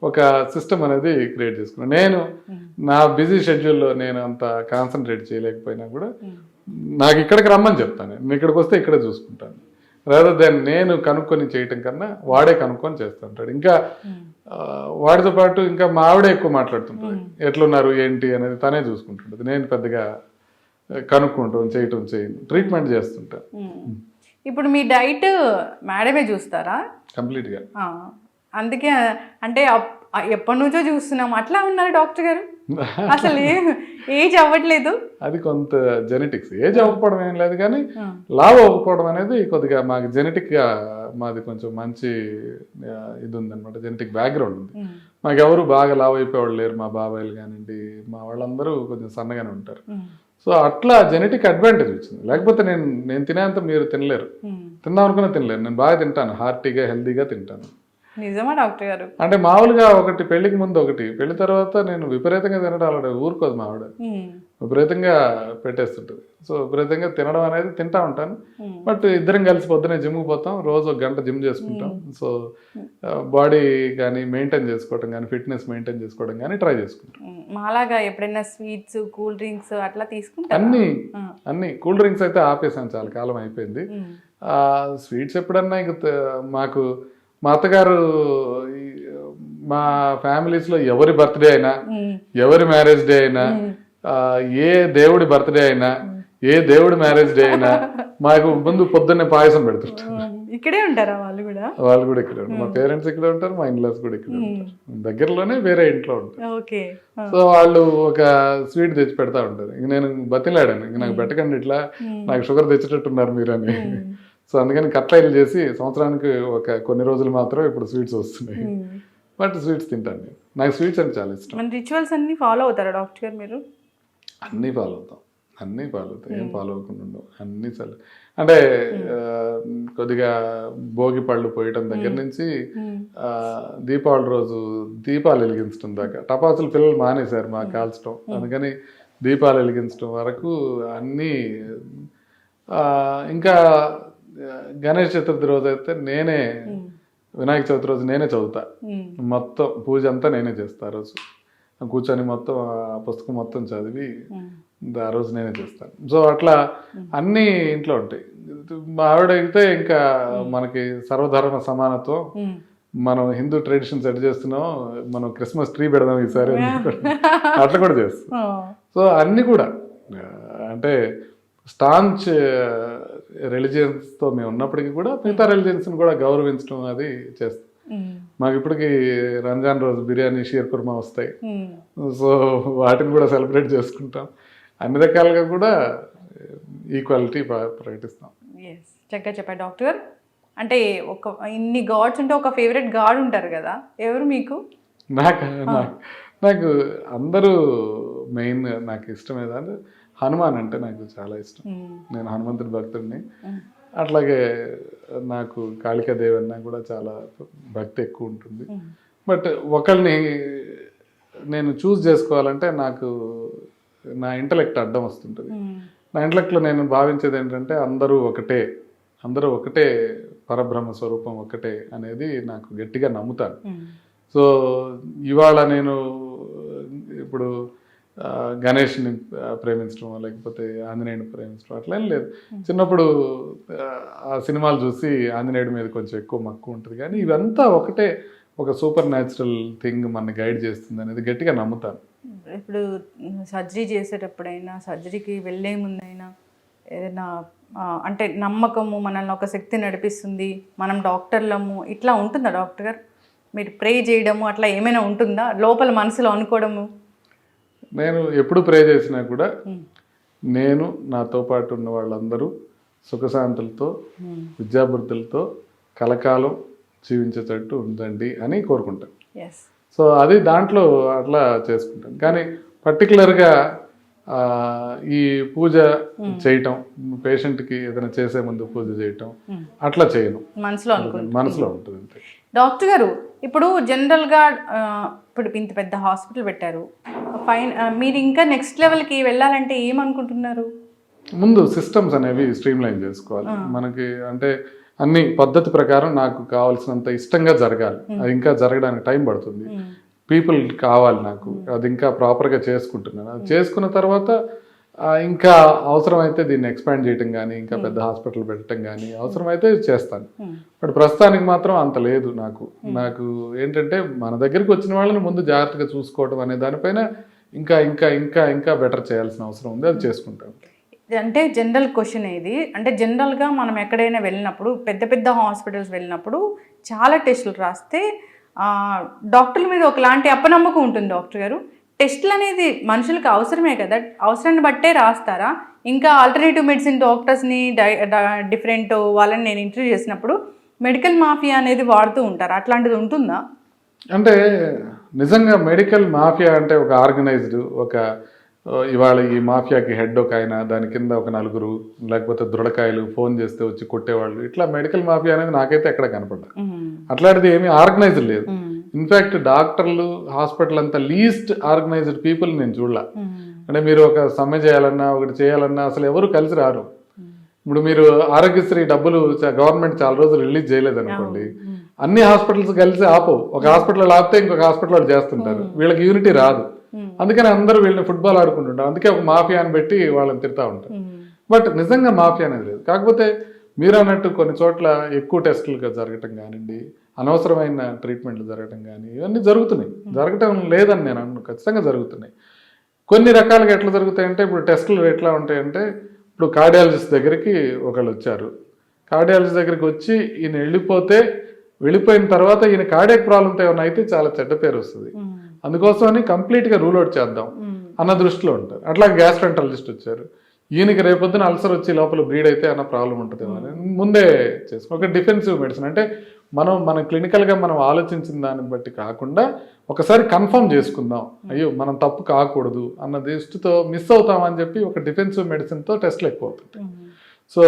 ఒక సిస్టమ్ అనేది క్రియేట్ చేసుకున్నాను. నేను నా బిజీ షెడ్యూల్లో నేను అంత కాన్సన్ట్రేట్ చేయలేకపోయినా కూడా నాకు ఇక్కడికి రమ్మని చెప్తాను. నేను ఇక్కడికి వస్తే ఇక్కడే చూసుకుంటాను. రాదర్ దెన్ నేను కనుక్కొని చేయటం కన్నా వాడే కనుక్కొని చేస్తుంటాడు. ఇంకా వాడితో పాటు ఇంకా మా ఆవిడే ఎక్కువ మాట్లాడుతుంటుంది, ఎట్లున్నారు ఏంటి అనేది తనే చూసుకుంటుంటుంది. నేను పెద్దగా కనుక్కుంటాం చేయటం చేయను, ట్రీట్మెంట్ చేస్తుంటాను. ఇప్పుడు మీ డైట్ మేడమే చూస్తారా కంప్లీట్గా? అందుకే అంటే ఎప్పటి నుంచో చూస్తున్నాం అట్లా ఉన్నారు డాక్టర్ గారు. అసలు ఏజ్ అవ్వట్లేదు. అది కొంత జెనెటిక్స్, ఏజ్ అవ్వకపోవడం ఏం లేదు, కానీ లావ్ అవ్వకపోవడం అనేది కొద్దిగా మాకు జెనెటిక్గా మాది కొంచెం మంచి ఇది ఉందన్నమాట, జెనెటిక్ బ్యాక్గ్రౌండ్ ఉంది. మాకు ఎవరు బాగా లావ్ అయిపోయేవాళ్ళు లేరు. మా బాబాయిలు కానివ్వండి, మా వాళ్ళందరూ కొంచెం సన్నగానే ఉంటారు. సో అట్లా జెనెటిక్ అడ్వాంటేజ్ వచ్చింది. లేకపోతే నేను తినేంత మీరు తినలేరు, తిందాం అనుకున్నా తినలేరు. నేను బాగా తింటాను, హార్టీగా హెల్తీగా తింటాను. నిజమా డాక్టర్ గారు? అంటే మామూలుగా ఒకటి పెళ్లికి ముందు ఒకటి, పెళ్లి తర్వాత నేను విపరీతంగా తినడం అలా ఊరుకోదు మా ఆవిడ, విపరీతంగా పెట్టేస్తుంటుంది. సో విపరీతంగా తినడం అనేది తింటా ఉంటాను. బట్ ఇద్దరం కలిసి పొద్దునే జిమ్కి పోతాం, రోజు 1 గంట జిమ్ చేసుకుంటాం. సో బాడీ కానీ మెయింటైన్ చేసుకోవడం కానీ, ఫిట్నెస్ మెయింటైన్ చేసుకోవడం కానీ ట్రై చేసుకుంటాం. మాలాగా ఎప్పుడైనా స్వీట్స్, కూల్ డ్రింక్స్ అట్లా తీసుకుంటాం? అన్ని కూల్ డ్రింక్స్ అయితే ఆపేసాను, చాలా కాలం అయిపోయింది. స్వీట్స్ ఎప్పుడన్నా ఇంక మాకు మా అత్తగారు, మా ఫ్యామిలీస్లో ఎవరి బర్త్డే అయినా, ఎవరి మ్యారేజ్ డే అయినా, ఏ దేవుడి బర్త్డే అయినా, ఏ దేవుడి మ్యారేజ్ డే అయినా మాకు ముందు పొద్దున్నే పాయసం పెడుతుంటారు. ఇక్కడే ఉంటారా వాళ్ళు కూడా? వాళ్ళు కూడా ఇక్కడే ఉంటారు. మా పేరెంట్స్ ఇక్కడే ఉంటారు, మా ఇన్లాస్ కూడా ఇక్కడే ఉంటారు. దగ్గరలోనే వేరే ఇంట్లో ఉంటారు. సో వాళ్ళు ఒక స్వీట్ తెచ్చి పెడతా ఉంటారు. ఇంక నేను బతిలాడాను, ఇంక నాకు పెట్టకండి ఇట్లా, నాకు షుగర్ తెచ్చేటట్టున్నారు మీరు అని. సో అందుకని కట్లైలు చేసి సంవత్సరానికి కొన్ని రోజులు మాత్రం ఇప్పుడు స్వీట్స్ వస్తున్నాయి. బట్ స్వీట్స్ తింటాను నేను, నాకు స్వీట్స్ అంటే చాలా ఇష్టం. మన రిచువల్స్ అన్ని ఫాలో అవుతారా డాక్టర్ గారు మీరు? అన్నీ ఫాలో అవుతాం, ఏం ఫాలో అవ్వకుండా ఉండవు అన్నీ. చాలు అంటే కొద్దిగా భోగి పళ్ళు పోయటం దగ్గర నుంచి దీపావళి రోజు దీపాలు వెలిగించడం దాకా, టపాసులు పిల్లలు మానేశారు మాకు కాల్చడం, అందుకని దీపాలు వెలిగించడం వరకు అన్నీ. ఇంకా గణేష్ చతుర్థి రోజు అయితే నేనే, వినాయక చవితి రోజు నేనే చదువుతా, మొత్తం పూజ అంతా నేనే చేస్తా. ఆ రోజు కూర్చొని మొత్తం ఆ పుస్తకం మొత్తం చదివి ఆ రోజు నేనే చేస్తాను. సో అట్లా అన్నీ ఇంట్లో ఉంటాయి. మా ఆవిడ అయితే ఇంకా మనకి సర్వధర్మ సమానత్వం, మనం హిందూ ట్రెడిషన్స్ ఎడ్ చేస్తున్నాం, మనం క్రిస్మస్ ట్రీ పెడదాం ఈసారి, అట్లా కూడా చేస్తాం. సో అన్నీ కూడా అంటే స్టాంచ్ రిలీజియన్స్తో మేము ఉన్నప్పటికీ కూడా మిగతా రిలీజియన్స్ని కూడా గౌరవించడం అది చేస్తాం. మాకు ఇప్పటికి రంజాన్ రోజు బిర్యానీ, షీర్ కుర్మా వస్తాయి. సో వాటిని కూడా సెలబ్రేట్ చేసుకుంటాం. అన్ని రకాలుగా కూడా ఈక్వాలిటీ ప్రకటిస్తాం. చక్కగా చెప్పారు డాక్టర్ గారు. అంటే ఇన్ని గాడ్స్ ఉంటే ఒక ఫేవరెట్ గాడ్ ఉంటారు కదా, ఎవరు మీకు? నాకు అందరూ మెయిన్ నాకు ఇష్టమేదంటే హనుమాన్ అంటే నాకు చాలా ఇష్టం. నేను హనుమంతుడి భక్తుడిని. అట్లాగే నాకు కాళికాదేవి అన్నా కూడా చాలా భక్తి ఎక్కువ ఉంటుంది. బట్ ఒకళ్ళని నేను చూస్ చేసుకోవాలంటే నాకు నా ఇంటలెక్ట్ అడ్డం వస్తుంటుంది. నా ఇంటలెక్ట్లో నేను భావించేది ఏంటంటే అందరూ ఒకటే పరబ్రహ్మ స్వరూపం ఒకటే అనేది నాకు గట్టిగా నమ్ముతాను. సో ఇవాళ నేను ఇప్పుడు గణేష్ని ప్రేమించడం, లేకపోతే ఆంజనేయుని ప్రేమించడం అట్లా ఏం లేదు. చిన్నప్పుడు ఆ సినిమాలు చూసి ఆంజనేయుడి మీద కొంచెం ఎక్కువ మక్కువ ఉంటుంది. కానీ ఇవంతా ఒక సూపర్ న్యాచురల్ థింగ్ మన గైడ్ చేస్తుంది అనేది గట్టిగా నమ్ముతాను. ఇప్పుడు సర్జరీ చేసేటప్పుడైనా సర్జరీకి వెళ్ళే ముందైనా ఏదైనా అంటే నమ్మకము మనల్ని ఒక శక్తి నడిపిస్తుంది, మనం డాక్టర్లము ఇట్లా ఉంటుందా డాక్టర్ గారు? మీరు ప్రే చేయడము అట్లా ఏమైనా ఉంటుందా లోపల మనసులో అనుకోవడము? నేను ఎప్పుడు ప్రే చేసినా కూడా నేను నాతో పాటు ఉన్న వాళ్ళందరూ సుఖశాంతులతో విద్యాభివృద్ధులతో కలకాలం జీవించేటట్టు ఉందండి అని కోరుకుంటాను. ఎస్. సో అది దాంట్లో అట్లా చేసుకుంటాను. కానీ పర్టికులర్గా ఈ పూజ చేయటం, పేషెంట్కి ఏదైనా చేసే ముందు పూజ చేయటం అట్లా చేయను, మనసులో అనుకుంటాను, మనసులో ఉంటుంది అంతే. డాక్టర్ గారు ఇప్పుడు జనరల్గా ఇప్పుడు ఇంత పెద్ద హాస్పిటల్ పెట్టారు, ఫైన్ మీరు ఇంకా నెక్స్ట్ లెవెల్కి వెళ్ళాలంటే ఏమనుకుంటున్నారు? ముందు సిస్టమ్స్ అనేవి స్ట్రీమ్లైన్ చేసుకోవాలి మనకి. అంటే అన్ని పద్ధతి ప్రకారం నాకు కావాల్సినంత ఇష్టంగా జరగాలి. అది ఇంకా జరగడానికి టైం పడుతుంది. పీపుల్ కావాలి నాకు, అది ఇంకా ప్రాపర్గా చేసుకుంటున్నాను. అది చేసుకున్న తర్వాత ఇంకా అవసరమైతే దీన్ని ఎక్స్పాండ్ చేయటం కానీ ఇంకా పెద్ద హాస్పిటల్ పెట్టడం కానీ అవసరమైతే చేస్తాను. బట్ ప్రస్తుతానికి మాత్రం అంత లేదు నాకు. నాకు ఏంటంటే మన దగ్గరికి వచ్చిన వాళ్ళని ముందు జాగ్రత్తగా చూసుకోవడం అనే దానిపైన ఇంకా ఇంకా ఇంకా ఇంకా బెటర్ చేయాల్సిన అవసరం ఉంది. అది చేసుకుంటాను. అంటే జనరల్ క్వశ్చన్ ఇది. అంటే జనరల్గా మనం ఎక్కడైనా వెళ్ళినప్పుడు పెద్ద పెద్ద హాస్పిటల్స్ వెళ్ళినప్పుడు చాలా టెస్టులు రాస్తే డాక్టర్ల మీద ఒకలాంటి అపనమ్మకం ఉంటుంది. డాక్టర్ గారు టెస్టులు అనేది మనుషులకు అవసరమే కదా, అవసరాన్ని బట్టే రాస్తారా? ఇంకా ఆల్టర్నేటివ్ మెడిసిన్ డాక్టర్స్ని డిఫరెంట్ వాళ్ళని నేను ఇంటర్వ్యూ చేసినప్పుడు మెడికల్ మాఫియా అనేది వాడుతూ ఉంటారు, అట్లాంటిది ఉంటుందా? అంటే నిజంగా మెడికల్ మాఫియా అంటే ఒక ఆర్గనైజ్డ్ ఒక ఇవాళ ఈ మాఫియాకి హెడ్ ఒక ఆయన, దాని కింద ఒక నలుగురు, లేకపోతే దృఢకాయలు ఫోన్ చేస్తే వచ్చి కొట్టేవాళ్ళు, ఇట్లా మెడికల్ మాఫియా అనేది నాకైతే ఎక్కడ కనపడ్డా. అట్లాంటిది ఏమీ ఆర్గనైజ్డ్ లేదు. ఇన్ఫ్యాక్ట్ డాక్టర్లు హాస్పిటల్ అంతా లీస్ట్ ఆర్గనైజ్డ్ పీపుల్ నేను చూడలా. అంటే మీరు ఒక సమ్మె చేయాలన్నా ఒకటి చేయాలన్నా అసలు ఎవరు కలిసి రారు. ఇప్పుడు మీరు ఆరోగ్యశ్రీ డబ్బులు గవర్నమెంట్ చాలా రోజులు రిలీజ్ చేయలేదు అనుకోండి, అన్ని హాస్పిటల్స్ కలిసి ఆపవు. ఒక హాస్పిటల్ ఆపితే ఇంకొక హాస్పిటల్ చేస్తుంటారు, వీళ్ళకి యూనిటీ రాదు. అందుకని అందరూ వీళ్ళని ఫుట్బాల్ ఆడుకుంటుంటారు. అందుకే ఒక మాఫియాని పెట్టి వాళ్ళని తిడతా ఉంటారు. బట్ నిజంగా మాఫియా అనేది లేదు. కాకపోతే మీరు అన్నట్టు కొన్ని చోట్ల ఎక్కువ టెస్టులుగా జరగటం కానివ్వండి, అనవసరమైన ట్రీట్మెంట్లు జరగటం కానీ ఇవన్నీ జరుగుతున్నాయి. జరగటం లేదని నేను అన్ను, ఖచ్చితంగా జరుగుతున్నాయి. కొన్ని రకాలుగా ఎట్లా జరుగుతాయంటే ఇప్పుడు టెస్టులు ఎట్లా ఉంటాయంటే, ఇప్పుడు కార్డియాలజిస్ట్ దగ్గరికి ఒకళ్ళు వచ్చారు, కార్డియాలజిస్ట్ దగ్గరికి వచ్చి ఈయన వెళ్ళిపోయిన తర్వాత ఈయన కార్డియాక్ ప్రాబ్లంతో ఏమైనా అయితే చాలా చెడ్డ పేరు వస్తుంది, అందుకోసమని కంప్లీట్గా రూల్ అవుట్ చేద్దాం అన్న దృష్టిలో ఉంటారు. అట్లా గ్యాస్ట్రెంటాలజిస్ట్ వచ్చారు, ఈయనకి రేపొద్దున అల్సర్ వచ్చి లోపల బ్లీడ్ అయితే అన్న ప్రాబ్లం ఉంటుందేమో అని ముందే చేసుకో. ఒక డిఫెన్సివ్ మెడిసిన్ అంటే మన క్లినికల్గా మనం ఆలోచించిన దాన్ని బట్టి కాకుండా ఒకసారి కన్ఫర్మ్ చేసుకుందాం, అయ్యో మనం తప్పు కాకూడదు అన్న దృష్టితో మిస్ అవుతామని చెప్పి ఒక డిఫెన్సివ్ మెడిసిన్తో టెస్ట్లు ఎక్కువ అవుతుంటాయి. సో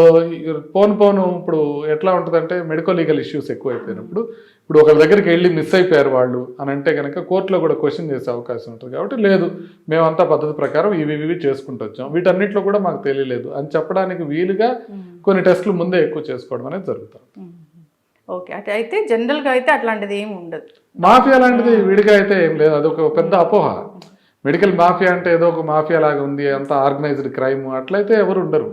పోను ఇప్పుడు ఎట్లా ఉంటుందంటే మెడికల్ లీగల్ ఇష్యూస్ ఎక్కువైపోయినప్పుడు ఇప్పుడు ఒకరి దగ్గరికి వెళ్ళి మిస్ అయిపోయారు వాళ్ళు అని అంటే కనుక కోర్టులో కూడా క్వశ్చన్ చేసే అవకాశం ఉంటుంది. కాబట్టి లేదు, మేమంతా పద్ధతి ప్రకారం ఇవి చేసుకుంటూ వచ్చాం, వీటన్నిటిలో కూడా మాకు తెలియలేదు అని చెప్పడానికి వీలుగా కొన్ని టెస్టులు ముందే ఎక్కువ చేసుకోవడం అనేది జరుగుతుంది. ఓకే, అయితే జనరల్గా అయితే అట్లాంటిది ఏమి ఉండదు. మాఫియా లాంటిది విడిగా అయితే ఏం లేదు, అదొక పెద్ద అపోహ. మెడికల్ మాఫియా అంటే ఏదో ఒక మాఫియా లాగా ఉంది, అంత ఆర్గనైజ్డ్ క్రైమ్ అట్లయితే ఎవరు ఉండరు.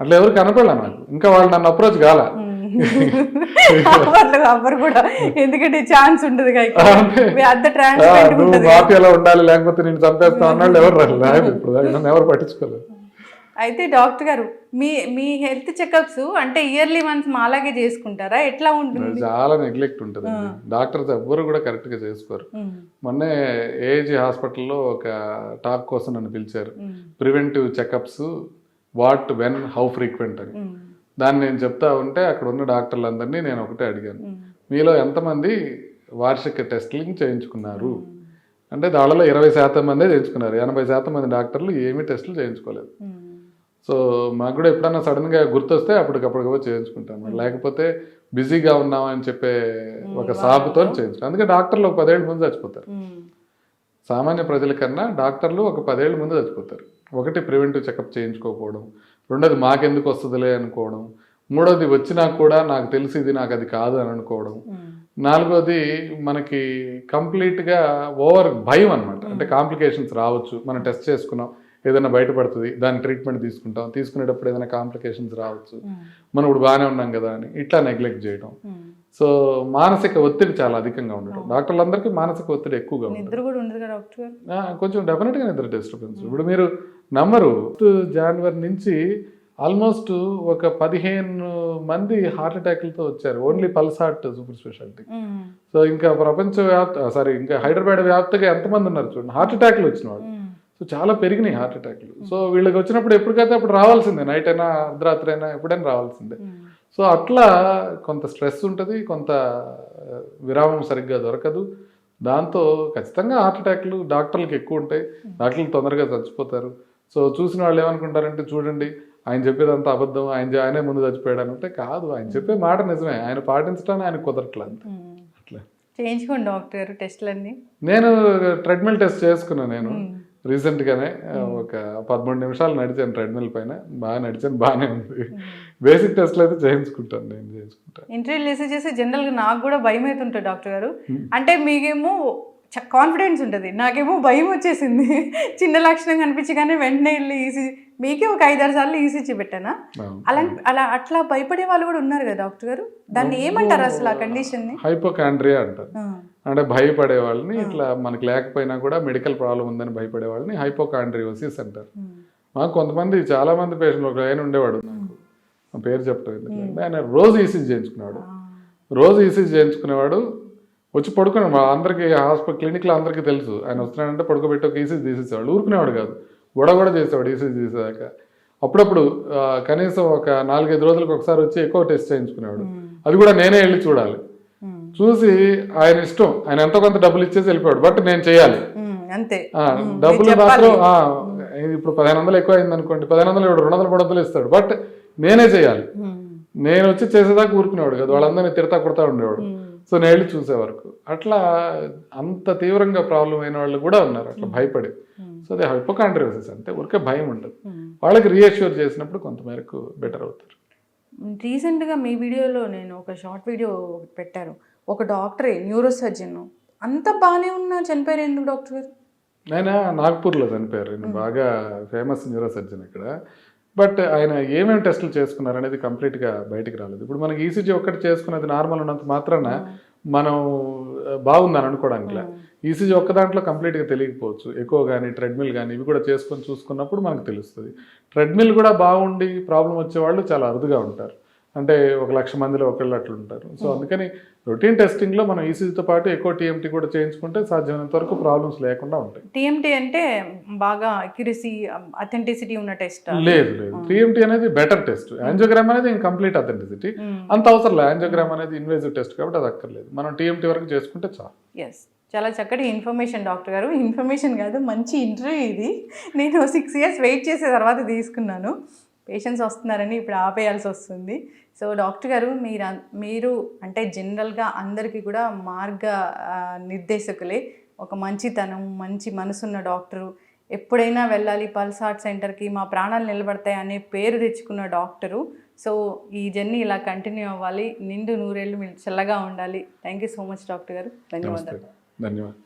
అట్లా ఎవరు కనపడలే నాకు, ఇంకా వాళ్ళు నన్ను అప్రోచ్ కాల. కూడా ఎందుకంటే ఛాన్స్ ఉంటుంది, మాఫియాలో ఉండాలి లేకపోతే నేను చంపేస్తా అన్నాళ్ళు ఎవరు రాలేదు, ఇప్పుడు ఎవరు పట్టించుకోలేదు. అయితే డాక్టర్ గారు మీ హెల్త్ చెకప్స్ అంటే ఇయర్లీ వన్స్ మాలాగే చేసుకుంటారా, ఎట్లా ఉంటుంది? చాలా నెగ్లెక్ట్ ఉంటుంది, డాక్టర్స్ ఎవ్వరు కూడా కరెక్ట్ గా చేసుకోరు. మొన్నే ఏజీ హాస్పిటల్లో ఒక టాక్ కోసం నన్ను పిలిచారు, preventive checkups what when how frequent అని. దాన్ని నేను చెప్తా ఉంటే అక్కడ ఉన్న డాక్టర్లందరినీ నేను ఒకటే అడిగాను, మీలో ఎంతమంది వార్షిక టెస్టింగ్ చేయించుకున్నారు అంటే దానిలో 20% మందే చేయించుకున్నారు, 80% మంది డాక్టర్లు ఏమీ టెస్టులు చేయించుకోలేదు. సో మాకు కూడా ఎప్పుడన్నా సడన్గా గుర్తొస్తే అప్పటికప్పుడు చేయించుకుంటాము, లేకపోతే బిజీగా ఉన్నామని చెప్పే ఒక సాగుతో చేయించుకుంటాం. అందుకే డాక్టర్లు ఒక 10 ఏళ్ళ ముందు చచ్చిపోతారు, సామాన్య ప్రజల కన్నా డాక్టర్లు ఒక 10 ఏళ్ళ ముందు చచ్చిపోతారు. ఒకటి ప్రివెంటివ్ చెకప్ చేయించుకోకపోవడం, రెండోది మాకెందుకు వస్తుందిలే అనుకోవడం, మూడోది వచ్చినా కూడా నాకు తెలిసి ఇది నాకు అది కాదు అని అనుకోవడం, నాలుగోది మనకి కంప్లీట్గా ఓవర్ భయం అనమాట. అంటే కాంప్లికేషన్స్ రావచ్చు, మనం టెస్ట్ చేసుకున్నాం ఏదైనా బయటపడుతుంది దాని ట్రీట్మెంట్ తీసుకునేటప్పుడు ఏదైనా కాంప్లికేషన్స్ రావచ్చు, మనం ఇప్పుడు బాగానే ఉన్నాం కదా అని ఇట్లా నెగ్లెక్ట్ చేయడం. సో మానసిక ఒత్తిడి చాలా అధికంగా ఉండటం, డాక్టర్లందరికీ మానసిక ఒత్తిడి ఎక్కువగా ఉండటం, నిద్ర కూడా ఉండదు కదా డాక్టర్ గారు. కొంచెం డెఫినెట్గా నిద్ర డిస్టర్బెన్స్. ఇప్పుడు మీరు నమ్మరు, జనవరి నుంచి ఆల్మోస్ట్ ఒక 15 మంది హార్ట్ అటాక్లతో వచ్చారు, only pulse heart super speciality. So ఇంకా ఇంకా హైదరాబాద్ వ్యాప్తంగా ఎంతమంది ఉన్నారు చూడండి హార్ట్ అటాక్లు వచ్చిన వాళ్ళు. సో చాలా పెరిగినాయి హార్ట్ అటాక్లు. సో వీళ్ళకి వచ్చినప్పుడు ఎప్పటికైతే అప్పుడు రావాల్సిందే, నైట్ అయినా అర్ధరాత్రి అయినా ఎప్పుడైనా రావాల్సిందే. సో అట్లా కొంత స్ట్రెస్ ఉంటుంది, కొంత విరామం సరిగ్గా దొరకదు, దాంతో ఖచ్చితంగా హార్ట్ అటాక్లు డాక్టర్లకు ఎక్కువ ఉంటాయి, డాక్టర్లు తొందరగా చచ్చిపోతారు. సో చూసిన వాళ్ళు ఏమనుకుంటారంటే చూడండి ఆయన చెప్పేదంతా అబద్ధం, ఆయనే ముందు చచ్చిపోయాడు అంటే కాదు, ఆయన చెప్పే మాట నిజమే, ఆయన పాటించడానికి ఆయన కుదరట్లా అంతే. అట్లా చేయించుకోండి డాక్టర్ గారు టెస్ట్లన్నీ. నేను ట్రెడ్మిల్ టెస్ట్ చేసుకున్నాను నేను రీసెంట్గానే, ఒక 13 నిమిషాలు నడిచాను ట్రెడ్మిల్ పైన, బాగా నడిచాను, బాగానే ఉంది. బేసిక్ టెస్ట్లు అయితే చేయించుకుంటాను, నేను చేసుకుంటాను. ఇంటర్వ్యూలు చేసి జనరల్గా నాకు కూడా భయం అవుతుంటుంది డాక్టర్ గారు. అంటే మీకేమో కాన్ఫిడెన్స్ ఉంటుంది, నాకేమో భయం వచ్చేసింది. చిన్న లక్షణం కనిపించగానే వెంటనే వెళ్ళి ఈసీజీ, మీకే ఒక 5-6 సార్లు ఈసీజీ పెట్టానా? అట్లా భయపడే వాళ్ళు కూడా ఉన్నారు కదా డాక్టర్ గారు, దాన్ని ఏమంటారు అసలు ఆ కండిషన్ని? హైపోకాండ్రియా అంటారు. అంటే భయపడే వాళ్ళని, ఇట్లా మనకి లేకపోయినా కూడా మెడికల్ ప్రాబ్లం ఉందని భయపడే వాళ్ళని హైపోకాండ్రియోసిస్ అంటారు. మాకు కొంతమంది చాలా మంది పేషెంట్లు, ఒక ఆయన ఉండేవాడు, నాకు పేరు చెప్పడం ఎందుకంటే, ఆయన రోజు ఈసీజీ చేయించుకునేవాడు. రోజు ఈసీజీ చేయించుకునేవాడు, వచ్చి పడుకున్నాడు. అందరికీ హాస్పిటల్ క్లినిక్లో అందరికీ తెలుసు, ఆయన వస్తున్నాడంటే పడుకోబెట్టి ఒక ఈసీజీ తీసేసేవాడు, ఊరుకునేవాడు కాదు, కూడా చేసేవాడు ఈసీజీ తీసేదాక. అప్పుడప్పుడు కనీసం ఒక 4-5 రోజులకు ఒకసారి వచ్చి ఎక్కువ టెస్ట్ చేయించుకునేవాడు. అది కూడా నేనే వెళ్ళి చూడాలి. చూసి ఆయన ఇష్టం, ఆయన ఎంతో కొంత డబ్బులు ఇచ్చేసి వెళ్ళిపోయాడు, బట్ నేను చేయాలి అంతే. డబ్బులు మాత్రం ఇప్పుడు 1500 ఎక్కువ అయింది అనుకోండి, 1500 200 ఇస్తాడు, బట్ నేనే చేయాలి. నేను వచ్చి చేసేదాకా ఊరుకునేవాడు కదా, వాళ్ళందరినీ తిడతా కొడతా ఉండేవాడు. సో నేను వెళ్ళి చూసే వరకు అట్లా అంత తీవ్రంగా ప్రాబ్లం అయిన వాళ్ళు కూడా ఉన్నారు అట్లా భయపడి. సో అదే హైపోకాండ్రియోసిస్ అంటే ఊరికే భయం ఉండదు, వాళ్ళకి రీఅష్యూర్ చేసినప్పుడు కొంతమేరకు బెటర్ అవుతారు. రీసెంట్గా మీ వీడియోలో నేను ఒక షార్ట్ వీడియో పెట్టారు, ఒక డాక్టరే న్యూరో సర్జన్, అంత బాగానే ఉన్నా చనిపోయారు ఎందుకు డాక్టర్ గారు? ఆయన నాగ్పూర్లో చనిపోయారు, ఆయన బాగా ఫేమస్ న్యూరో సర్జన్ ఇక్కడ. బట్ ఆయన ఏమేమి టెస్టులు చేసుకున్నారు అనేది కంప్లీట్గా బయటికి రాలేదు. ఇప్పుడు మనకి ఈసీజీ ఒక్కటి చేసుకున్నది నార్మల్ ఉన్నంత మాత్రాన మనం బాగుందని అనుకోవడానికి, ఈసీజీ ఒక్క దాంట్లో కంప్లీట్గా తెలియకపోవచ్చు. ఎక్కువ కానీ ట్రెడ్మిల్ కానీ ఇవి కూడా చేసుకొని చూసుకున్నప్పుడు మనకు తెలుస్తుంది. ట్రెడ్మిల్ కూడా బాగుండి ప్రాబ్లం వచ్చేవాళ్ళు చాలా అరుదుగా ఉంటారు, అంటే 1,00,000 మందిలో ఒకళ్ళు అట్లా ఉంటారు. సో అందుకని రొటీన్ టెస్టింగ్లో మనం ఈసీజీతో పాటు ఎక్కువ టీఎంటీ కూడా చేయించుకుంటే సాధ్యమైనంత వరకు ప్రాబ్లమ్స్ లేకుండా ఉంటాయి. టీఎంటీ అంటే బాగా అక్యురసీ అథెంటిసిటీ ఉన్న టెస్ట్? లేదు, టీఎంటీ అనేది బెటర్ టెస్ట్, యాంజియోగ్రామ్ అనేది కంప్లీట్ అథెంటిసిటీ అంత అవసరం లేదు. యాంజియోగ్రామ్ అనేది ఇన్వేజివ్ టెస్ట్ కాబట్టి అది అక్కర్లేదు, మనం టీఎంటీ వరకు చేసుకుంటే చాలు. ఎస్, చాలా చక్కటి ఇన్ఫర్మేషన్ డాక్టర్ గారు. ఇన్ఫర్మేషన్ కాదు, మంచి ఇంటర్వ్యూ ఇది. నేను 6 years వెయిట్ చేసే తర్వాత తీసుకున్నాను, పేషెంట్స్ వస్తున్నారని ఇప్పుడు ఆపేయాల్సి వస్తుంది. సో డాక్టర్ గారు, మీరు అంటే జనరల్గా అందరికీ కూడా నిర్దేశకులే, ఒక మంచితనం, మంచి మనసున్న డాక్టరు, ఎప్పుడైనా వెళ్ళాలి పల్స్ హార్ట్ సెంటర్కి, మా ప్రాణాలు నిలబడతాయి అనే పేరు తెచ్చుకున్న డాక్టరు. సో ఈ జర్నీ ఇలా కంటిన్యూ అవ్వాలి, నిండు 100 ఏళ్ళు మీరు చల్లగా ఉండాలి. Thank you so much doctor గారు, ధన్యవాదాలు. ధన్యవాదాలు.